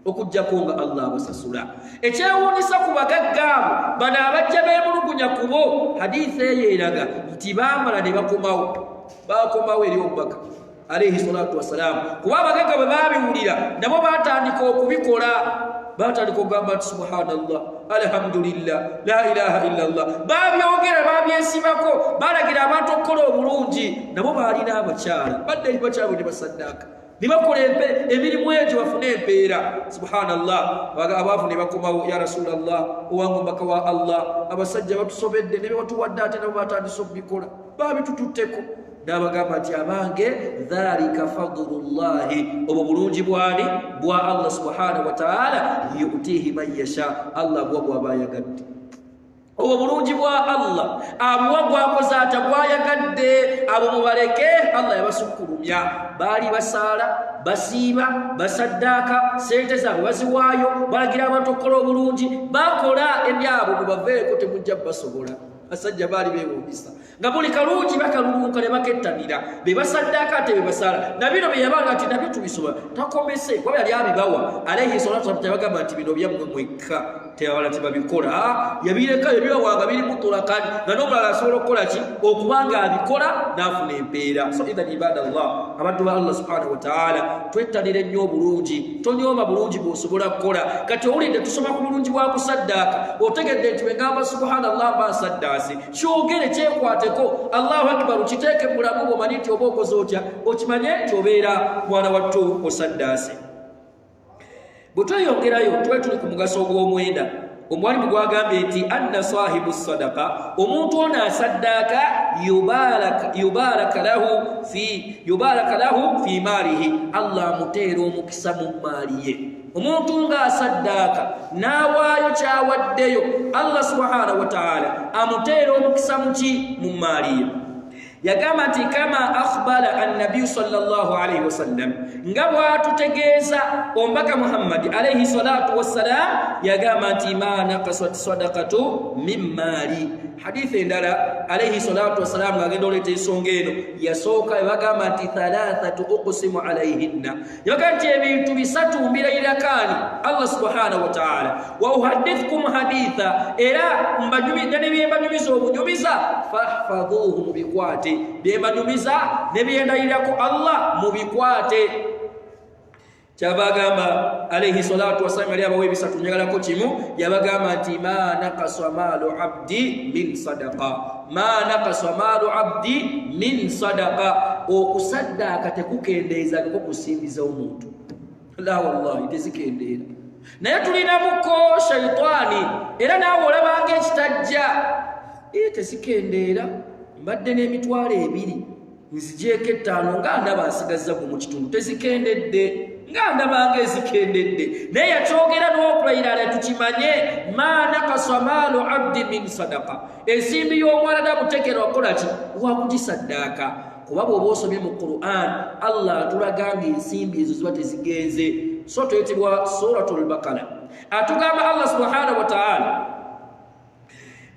okuggyako nga Allah abasasula ekyewuunyisa ku bagaggaabo bano abajja beemulugunya kubo hadiisi eyo eraga nti baamala ne bakomawo eri omubaka alayhi salatu wassalam kuba abagagga bwe babiwulira nabo batandika okubikola batandika okugamba nti subhanallah alhamdulillah la ilaha illallah babyogera babyesibako balagira abantu okukola obulungi nabo baalina abakyala badde eri bakyala bwe basaddaka nibakola emirimu egyo bafune empeera subhanallah abaavu ne bakomawo ya rasulallah owange omubaka wa Allah abasajja batusobedde ne bebatuwadde ate nabo batandise okubikola babitututteko n'abagamba nti abange dhalika fadlullahi obwo bulungi bwani bwa Allah subhanahu wa ta'ala yutihi man yasha Allah bwa bwabayagadde obwo bulungi bwa Allah abuwa bwakoze ata bwayagadde abo mubaleke Allah yabasukkulumya baali basaala basiiba basaddaaka sente zaabwe baziwaayo balagira abantu okukola obulungi bakola ebyabo mubaveeko temujja basobola basajja baali beewuunyisa nga buli kalungi bakaluluuka ne bakettanira be basaddaaka ate be basaala nabino bye yabanga nti nabyo tubisobola takomese kuba yali abibawa alayhi salatu wasallam tebagamba nti bino byammwe mwekka tebabala tebabikola yabireka ebyowanga biri mutulakani nga n'omulala asobola okukola ki okubanga abikola n'afuna empeera so idhan ibadallah abantu ba Allah subhanahu wa ta'ala twettanire nnyo obulungi tonyooma bulungi bw'osobola kukola kati owulidde tusoma ku bulungi bwa kusaddaaka otegedde nti bwengamba subhanallah mba nsaddaase kyogere kyekwateko Allahu akbar kiteeke mu bulamu bw'omanyi nti oba okoze otya okimanye nti obeera mwana wattu osaddaase bwe tweyongerayo tube tuli ku mugaso ogw'omwenda omwalimu gwagambye nti anna sahibu sadaqa omuntu ono asaddaaka yubaraka lahu fi maalihi Allah amuteera omukisa mu maali ye omuntu ng'asaddaaka n'awaayo kyawaddeyo Allah subhanahu wa ta'ala amuteera omukisa muki mu maali ye yagamba nti kama akhbara annabiyu sallallahu alayhi wasallam nga bwatutegeeza omubaka Muhammad alayhi salatu wassalam yagamba nti ma naqasat sadaqatu min maali hadithi endala alayhi salatu wassalam ng'agenda oleeta ensonga eno yasooka bagamba nti thalathatu uqsimu alayhinna yagamba nti ebintu bisatu mbirayirakaani Allah subhanahu wa ta'ala wa uhaddithukum haditha era ne byembanyumiza obunyumiza fahfadhuhu mubikwate byembanyumiza ne byendayirako Allah mubikwate kyabagamba alayhi salatu wassalam yali abawa ebisatu nyagalako kimu yabagamba nti ma naqasa malu abdi min sadaqa ma naqasa malu abdi min sadaqa okusaddaaka tekukendeezangako kusimbiza omuntu la wallahi tezikendeera naye tulinamuko shaitani era naawe olabanga ekitajja tezikendeera mbadde n'emitwalo 2 nzigyeko 5 nga ndaba nsigazza ku mu kitundu tezikendedde nga ndabanga ezikendedde naye yakyogera n'okulayira ne tukimanye ma naqasa maalu abdi min sadaqa ensimbi y'omwalada mutekera wakola ki wakugisaddaaka kuba bw'oba osomye mu Qur'an Allah atulaganga ensimbi ezo ziba tezigenze so tuyitibwa suratul Baqara atugamba Allah subhanahu wa ta'ala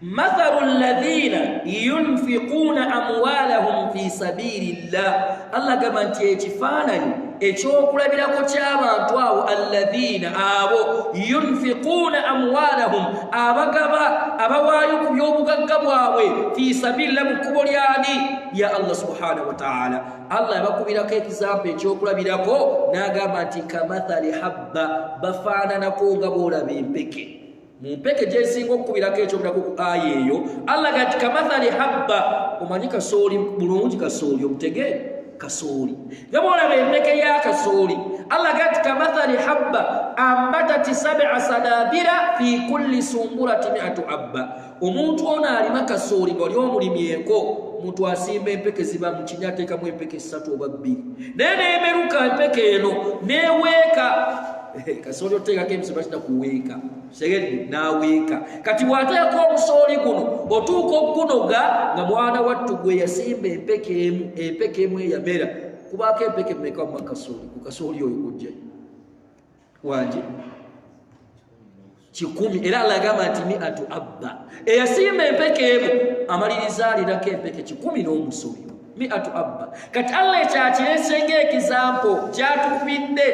مثل الذين ينفقون أموالهم في سبيل الله الله كما تيجفانني ekyokulabirako ky'abantu abo alladhina abo yunfiquna amwalahum abagaba abawaayo ku by'obugagga bwabwe fi sabilillah mu kkubo lyani ya Allah subhanahu wa ta'ala Allah yabakubirako ekizampa ekyokulabirako n'agamba nti kamathali habba bafaananako nga boolaba empeke mumpeke gyesinga okukubirako ekyobulako ku aya eyo Allah gati kamathali habba omanyi kasooli bulungi kasooli omutegeere kasooli gabola empeke ya kasooli Allah gati kamathali habba ambatati 7 sanabila fi kulli sumbulati 100 habba omuntu ona alima kasooli ng'oli omulimyeko omuntu asimba empeke ziba mu kinyateka mu empeke 3 oba 2 naye neemeruka empeke eno neeweeka kasooli oteekako emisolo kita kuweeka segedde n'aweeka kati bw'ateeka omusooli guno otuuka okugunoga nga mwana wattu gwe yasimba empeke emu eyamera kubaako empeke mmeka mu kasooli ku kasooli oyo kujjayo wanje 10 era alagamba nti 100 habba eyasimba empeke emu amaliriza alirako empeke 10 n'omusooli 100 habba kati Allah ekyakireese ng'ekizampo kyatukubidde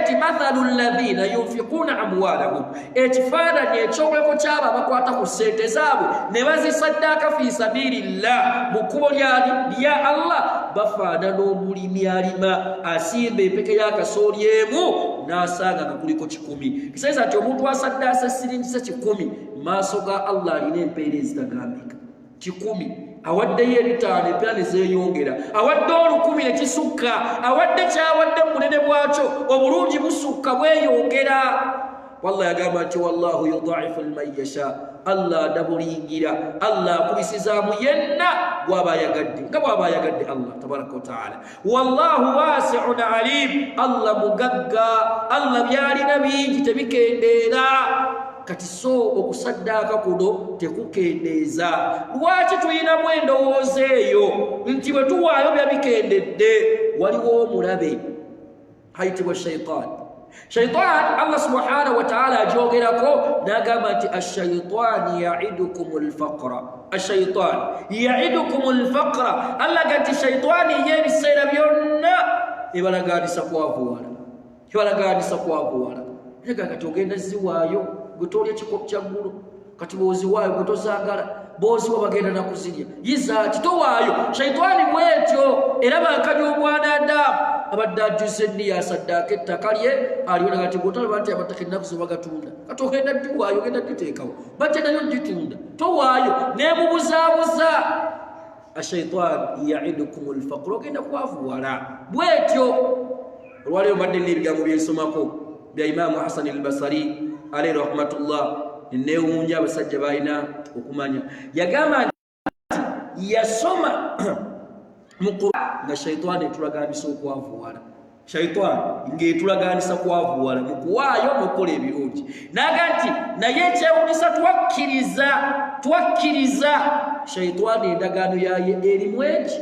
nti mathalu alladhina yunfiquna amwalahum ekifaananyi ekyokuleko kyabo abakwata ku ssente zaabwe ne bazisaddaaka fi sabilillah mu kkubo lya Allah bafaanana omulimi alima asimba empeke y'akasooli emu n'asanga nga kuliko 10 kiseeza nti omuntu asaddaasa siringi 10 maaso ga Allah alina empeera ezitagambika 10 awaddeyo ebitaano empera ne zeeyongera awadde 10,000 ekisukka awadde kyawadde munene bwakyo obulungi busukka bweyongera wallahi yagamba nti wallahu yudaifu liman yasha Allah adabulingira Allah akubisizaamu yenna bw'aba ayagadde nga bw'aba ayagadde Allah tabaraka wataala wallahu wasi'un alim Allah mugagga Allah byalina bingi tebikendeera kati so okusaddaaka kuno tekukendeeza lwaki tulinamu endowooza eyo nti bwe tuwaayo byabikendedde waliwo omulabe ayitibwa shaitaani Allah subhanahu wa ta'ala ajogerako n'agamba nti ash-shaytaani ya'idukum al-faqra ash-shaytaani ya'idukum al-faqra Allah gati shaitaani y'ebiseera byonna ebalaganisa kwavuwala ega kati ogenda ziwaayo gutolya kikopo kya ggulo kati bwoziwaayo gutozagala boziwa bagenda nakuzirya yiza kitowaayo shaitaani bwetyo era bakali omwanadamu abadde ajjuze nniya asaddaaka ettaka lye aliona kati gotalaba nti amataka ennaku ze bagatunda kati ogenda ddiwaayo ogenda dditeekawo bajja nayo dditunda towaayo neemubuzaabuza ashaitaani yaidukum alfaqra ogenda kwavuwala bwetyo olwaleero mbadde n'ebigambo byensomako bya Imamu Hasan al-Basri alayhi rahmatullah neewuunya abasajja balina okumanya yagamba nti yasoma mu Qur'an nga shaitaani etulaganisa okwavuwala shaitaani ng'etulaganisa kwavuwala mu kuwaayo n'okukola ebirungi naga nti naye ekyewuunyisa twakkiriza shaitaani endagaano yaye erimu eki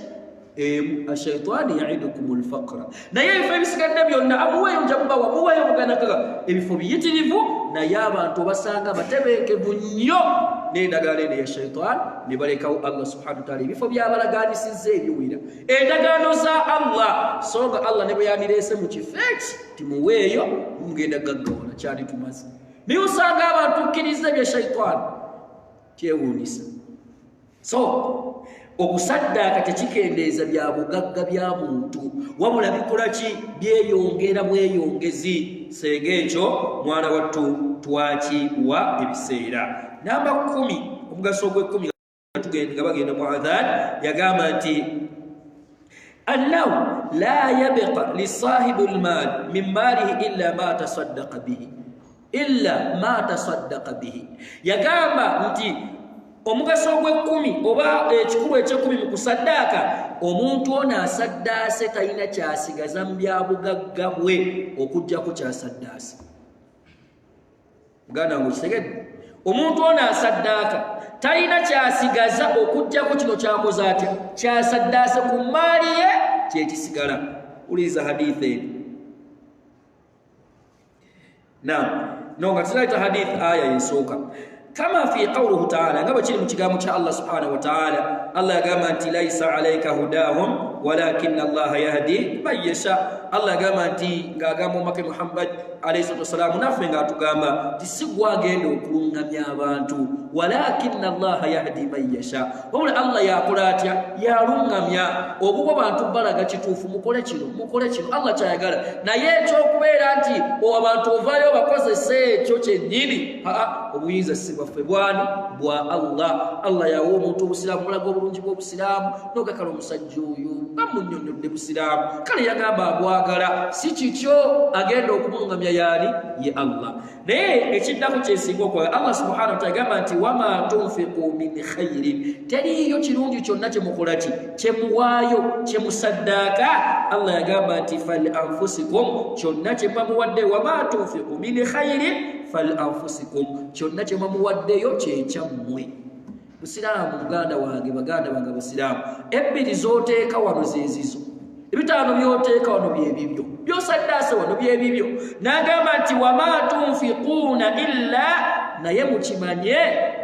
ashaitaani yaidukum alfaqra naye ebifo ebisigadde byonna amuweeyo njamubawa muweeyo muganakaga ebifo biyitirivu naye abantu basanga batebeekevu nnyo n'endagaano eno ya shaitaani ne balekawo Allah subhanahu wa ta'ala ebifo by'abalaganisizza ebiwira endagaano za Allah songa Allah ne bwe yandireese mu kifo eki timuweeyo mugenda gaggawala kyali tumaze naye osanga abantu kkiriza bya shaitaani kyewuunyisa so okusaddaaka tekikendeeza bya bugagga bya muntu wabula bikola ki byeyongera bweyongezi seega ekyo mwana wattu twakiwa ebiseera namba 10 omugaso ogw'ekkumi nga bagenda mu adhan yagamba nti annahu la yabqa lisahibi lmal min maalihi illa ma tasaddaqa bihi yagamba nti omugaso ogw'ekkumi oba ekikulu eky'ekkumi mu kusaddaaka omuntu ono asaddaase talina kyasigaza mu bya bugagga bwe okuggyako kyasaddaase muganda wange okitegedde omuntu ono asaddaaka talina kyasigaza okuggyako kino kyakoze atya kyasaddaase ku maali ye kyekisigala uliza hadithi eno nga tuzayita hadithi aya yensooka kama fi qawlihi ta'ala ngaba kiri mu kigambo kya Allah subhanahu wa ta'ala Allah yagamba nti laisa alayka hudahum walakin Allah yahdi man yasha Allah yagamba nti ngagamba omake Muhammad alayhi salatu wasalam naffe ng'atugamba nti si gwe agenda okulungamya abantu walakin Allah yahdi man yasha wabula Allah yakola atya yalungamya obwo abantu balaga kituufu mukole kino Allah kyayagala naye ekyokubeera nti abantu ovaayo bakozese ekyo kyennyini obuyinza si bwaffe bwani bwa Allah yawa omuntu obusiraamu mulaga obulungi bw'obusiraamu n'ogakala omusajja oyo bamunnyonnyodde busiraamu kale yagamba abwagala si kikyo agenda okumulungamya yaani ye Allah naye ekiddako kyesinga okwagala Allah subhanahu wa ta'ala agamba nti wama tunfiqu min khairin teriyo kirungi kyonna kyemukola ki kyemuwaayo kyemusaddaaka Allah yagamba nti fal anfusikum kyonna kyemuwadde wama tunfiqu min khairin fal anfusikum kyonna kyemuwaddeyo kyekyammwe busiraamu muganda wange baganda bange busiraamu ebbiri z'oteeka wano zezizo ebitaano by'oteeka wano byebibyo by'osaddaase wano byebibyo n'agamba nti wama tunfiquuna illa naye mukimanye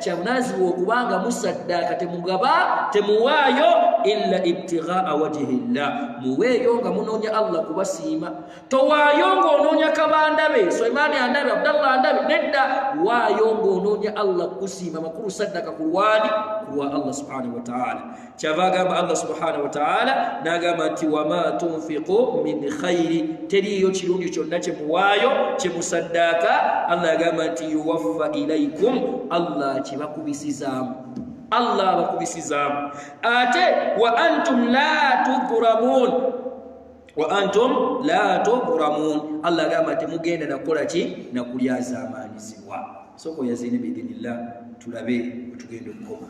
kyabunaazibwa okubanga musaddaaka temugaba temuwaayo illa ibtighaa wajhillah muweeyo nga munoonya Allah kubasiima towaayo ng'onoonya kabandabe Sulaimaani andabe Abdallah andabe nedda waayo ng'onoonya Allah kusiima makulu saddaaka kulwani kulwa Allah subhanahu wa ta'ala kyava agamba Allah subhanahu wa ta'ala n'agamba nti wama tunfiqu min khairi teriyo kirungi kyonna kyemuwaayo kyemusaddaaka Allah yagamba nti yuwaffa ilaykum Allah kibakubisizaamu Allah abakubisizaamu ate wa antum la tudhramun Allah agamba temugenda nakukola ki nakulyazaamaanyizibwa soko yazine biidinillah tulabe tugenda okukoma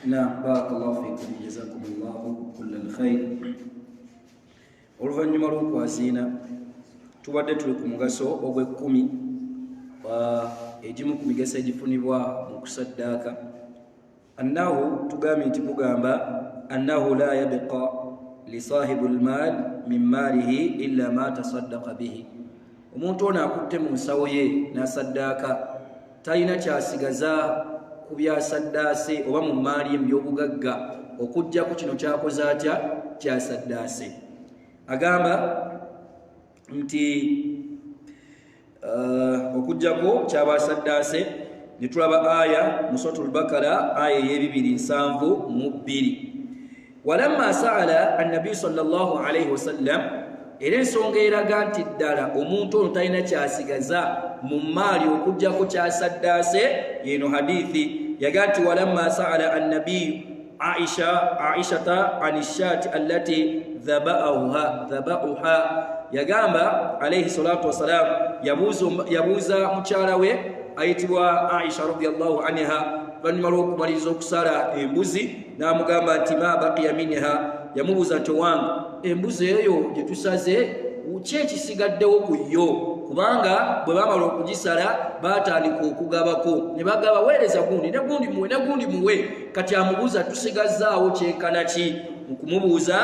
نعم بارك الله فيكم جزاكم الله كل الخير. oluvannyuma lw'okwasiina tubadde tuli ku mugaso ogw'ekkumi egimu ku migaso egifunibwa mu kusaddaaka. annahu tugambye nti mugamba annahu la yabqa lisahibu lmaal min maalihi illa ma tasaddaqa bihi. omuntu ono akutte mu nsawo ye n'asaddaaka talina kyasigaza ku byasaddaase oba mu maali mu byobugagga okujjako kino kyakoze atya kyasaddaase. agamba nti okujjako kyabasaddaase ne tulaba aya mu suratul bakara aya ey'ebibiri 7 walamma saala annabi sallallahu alayhi wasallam era ensonga eraga nti ddala omuntu ono talina kyasigaza mu maali okujjako kyasaddaase yeno hadithi yaga nti walamma saala annabiyu aishata an shati allati dhabauha yagamba alayhi salatu wassalam yabuuza mukyala we ayitibwa Aisha radiyallahu anha banyuma lw'okumaliriza okusala embuzi n'amugamba nti ma baqiya minha, yamubuuza nti owange embuzi eyo gye tusaze ki ekisigaddewo ku yo, kubanga bwe bamala okugisala batandika okugabako ne bagaba weereza gundi ne gundi muwe ne gundi muwe. kati amubuuza tusigazaawo kyenkana ki? mu kumubuuza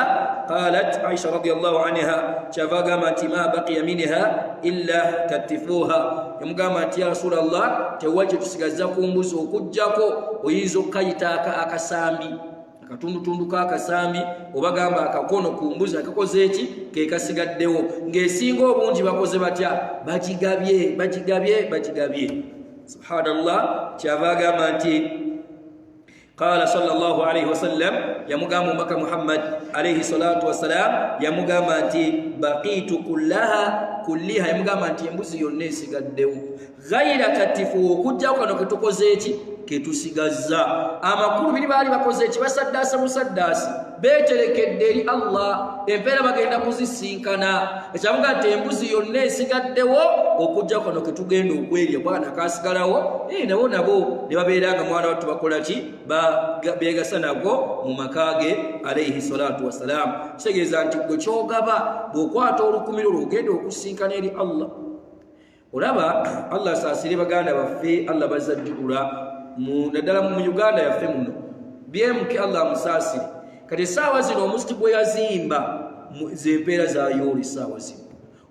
qalat Aisha radiyallahu anha kyava agamba nti ma baqiya minha illa katifuha, yamugamba nti ya rasulallah tewali kye tusigaza ku mbuzi okujjako oyinza okukayita akasambi akatundutundu k'akasambi oba gamba akakono ku mbuzi akakoze eki ke kasigaddewo, ng'esinga obungi bakoze batya bagigabye. subhanallah kyava agamba nti qala sallallahu alayhi wasallam yamugamba omubaka Muhammad alayhi salatu wassalam yamugamba nti baqitu kulliha yamugamba nti embuzi yonna esigaddewo ghayra katifu okujjako kano ketukoze eki ketusigazza. amakulu biri baali bakoze eki basaddaasa musaddaasi beeterekedde eri Allah empeera bagenda kuzisinkana. ekyamuga nti embuzi yonna esigaddewo okujjako kano ketugenda okwerya bwana kasigalawo nabo ne babeeranga mwana wattu bakola ki beegasa nagwo mu maka ge alayhi salatu wassalam. kitegeeza nti gwe kyogaba bw'okwata olukumiro lw'ogenda okusinkana eri Allah. olaba Allah asaasire baganda baffe, Allah bazajjulula naddala mu Uganda yaffe muno BMK Allah musaasire. kati essaawa zino omuzikiti gwe yazimba zempeera zayooli essaawa zino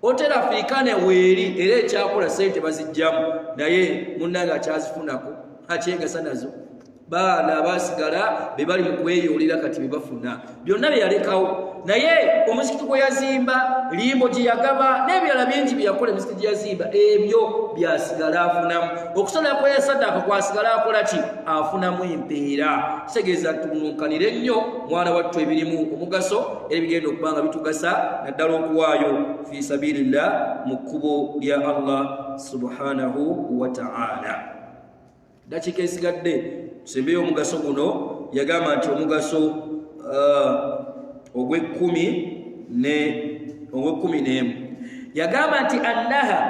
hoteri afrikane weeri era ekyakola sente bazijjamu naye munnanga akyazifunako akyegasa nazo. baana abasigala be bali mu kweyoolera kati be bafuna byonna bye yalekawo. naye omuzikiti gwe yazimba limbo gye yagaba n'ebirala bingi bye yakola emizikiti gye yazimba ebyo byasigala afunamu. okusala kwa saddaaka kwasigala akola ki? afunamu empeera. kitegeeza tununkanire nnyo mwana wattu ebirimu omugaso era bigenda okuba nga bitugasa naddala okuwaayo fi sabilillah mu kkubo lya Allah subhanahu wa ta'ala. dakiika esigadde tusembeyo omugaso guno. yagamba nti omugaso ogw'ekkumi n'emu yagamba nti annaha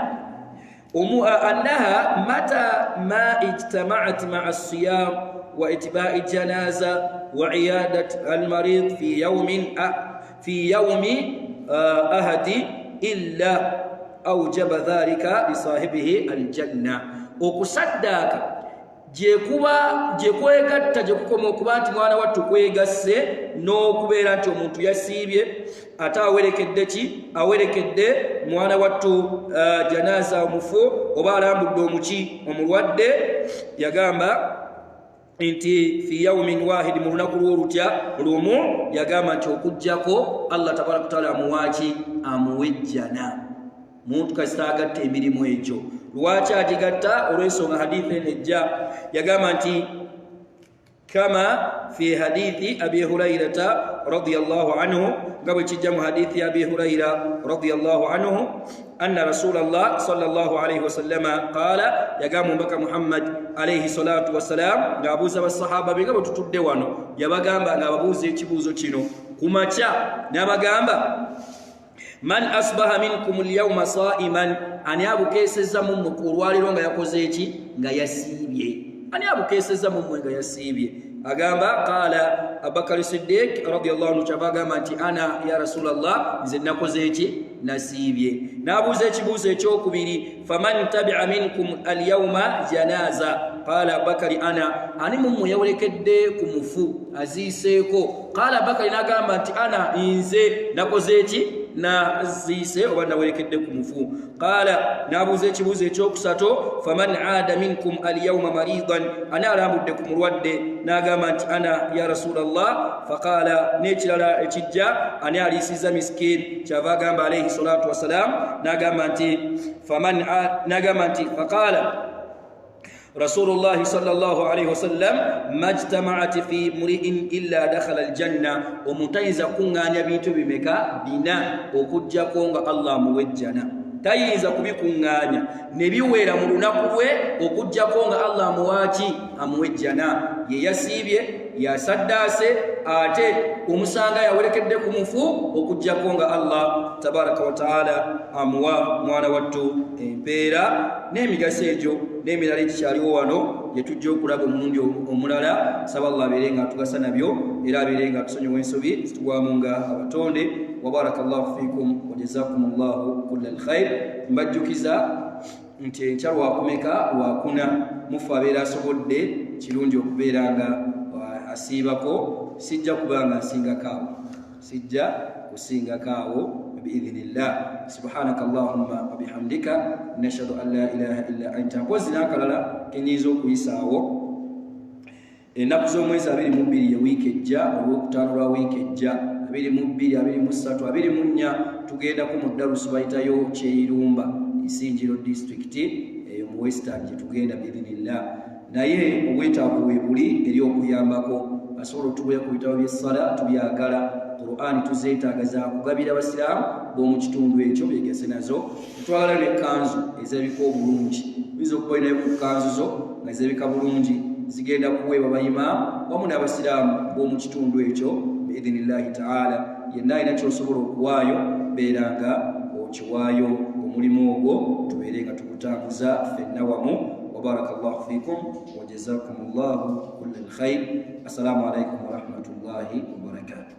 mata ma ijtama'at ma'a as-siyam wa itba'i janaza wa iyadat al-marid fi yawmi ahadi illa awjaba dhalika li sahibihi al-janna. okusaddaaka gyekwegatta gyekukoma okuba nti mwana wattu kwegasse n'okubeera nti omuntu yasiibye ate awerekedde ki? awerekedde mwana wattu janaza omufu oba alambudde omulwadde. yagamba nti fi yawmin wahidi mu lunaku lw'olutya lumu yagamba nti okujjako Allah tabaraka taala amuwaaki amuwejjana. muntu kasita agatta emirimu egyo. lwaki agigatta? olw'ensonga hadithi enejja yagamba nti kama fi hadithi abi hurairata radiyallahu anhu, nga bwe kijja mu hadithi ya abi huraira radiyallahu anhu anna rasulallah sallallahu alayhi wasallama qaala, yagamba omubaka Muhammad alayhi salatu wassalam ng'abuuza basahaba be nga bwe tutudde wano, yabagamba ng'ababuuza ekibuuzo kino ku makya n'abagamba man asbaha minkum alyawma sa'iman, ani abukeesezza mu olwaliro nga yakoze eki? nga yasiibye. ani abukeseza mu mwenga yasiibye agamba qala Abubakar Siddiq radiyallahu anhu kyabagamba nti ana ya Rasulallah nze nakoze eki nasiibye n'abuuza ekibuuzo ekyokubiri faman tabi'a minkum alyawma janaza qala Abubakar ana ani mumwe yawolekedde ku mufu aziiseeko qala Abubakar n'agamba nti ana nze nakoze eki naziise oba nawerekedde ku mufu qala n'abuuza ekibuuzo ekyokusatu faman aada minkum alyawma maridan ani alambudde ku mulwadde n'agamba nti ana ya Rasulallah faqala n'ekirala ekijja ani aliisiza miskin kyava agamba alayhi salatu wassalam n'agamba nti faqala رسول الله صلى الله عليه وسلم ما اجتمعت في امرئ الا دخل الجنه ومتيزا كunganya bintu bimeka bina okujja konga Allah muwejjana tayiza kubikunganya nebiwera mu lunaku lwe okujja konga Allah muwachi amuwejjana ye yasibye yasaddase ate umusanga yawerekedde ku mufu okujja konga Allah tabaraka wa taala amuwa mwana wattu empeera n'emigaso egyo n'emirala ekikyaliwo wano gye tujja okulaba omulundi omulala saba Allah abeere nga atugasa nabyo era abeere nga atusonyiwa ensobi zitugwamu nga abatonde wa barakallahu fikum wa jazakumullahu kullal khair mbajjukiza nti enkya lwakumeka lwakuna mufu abeera asobodde kirungi okubeera nga asiibako sijja kubanga nsingakaawo sijja kusingakaawo biidhnillah subhanaka allahumma wa bihamdika nashhadu an la ilaha illa anta mpozi n'akalala kenyinza okuyisaawo ennaku z'omwezi 22 ewiiki ejja olwokutaano lwa wiiki ejja 22 23 24 tugendako mu darusu bayitayo kyeyirumba Isinjiro district eyo mu western gye tugenda biidhnillah naye obwetaavu buli eri okuyambako asobola otubuya ku bitabo by'essala tubyagala Qur'ani tuzeetaaga za kugabira abasiraamu b'omu kitundu ekyo beegese nazo tutwala n'ekkanzu ezebika obulungi biza okuba nayo ku kkanzu zo nga zebika bulungi zigenda kuweebwa bayimaamu wamu n'abasiraamu b'omu kitundu ekyo biidhnillahi taala yenna alina ky'osobola okuwaayo beeranga okiwaayo omulimu ogwo tubeere nga tugutambuza ffenna wamu. وبارك الله فيكم وجزاكم الله كل الخير. السلام عليكم ورحمة الله وبركاته.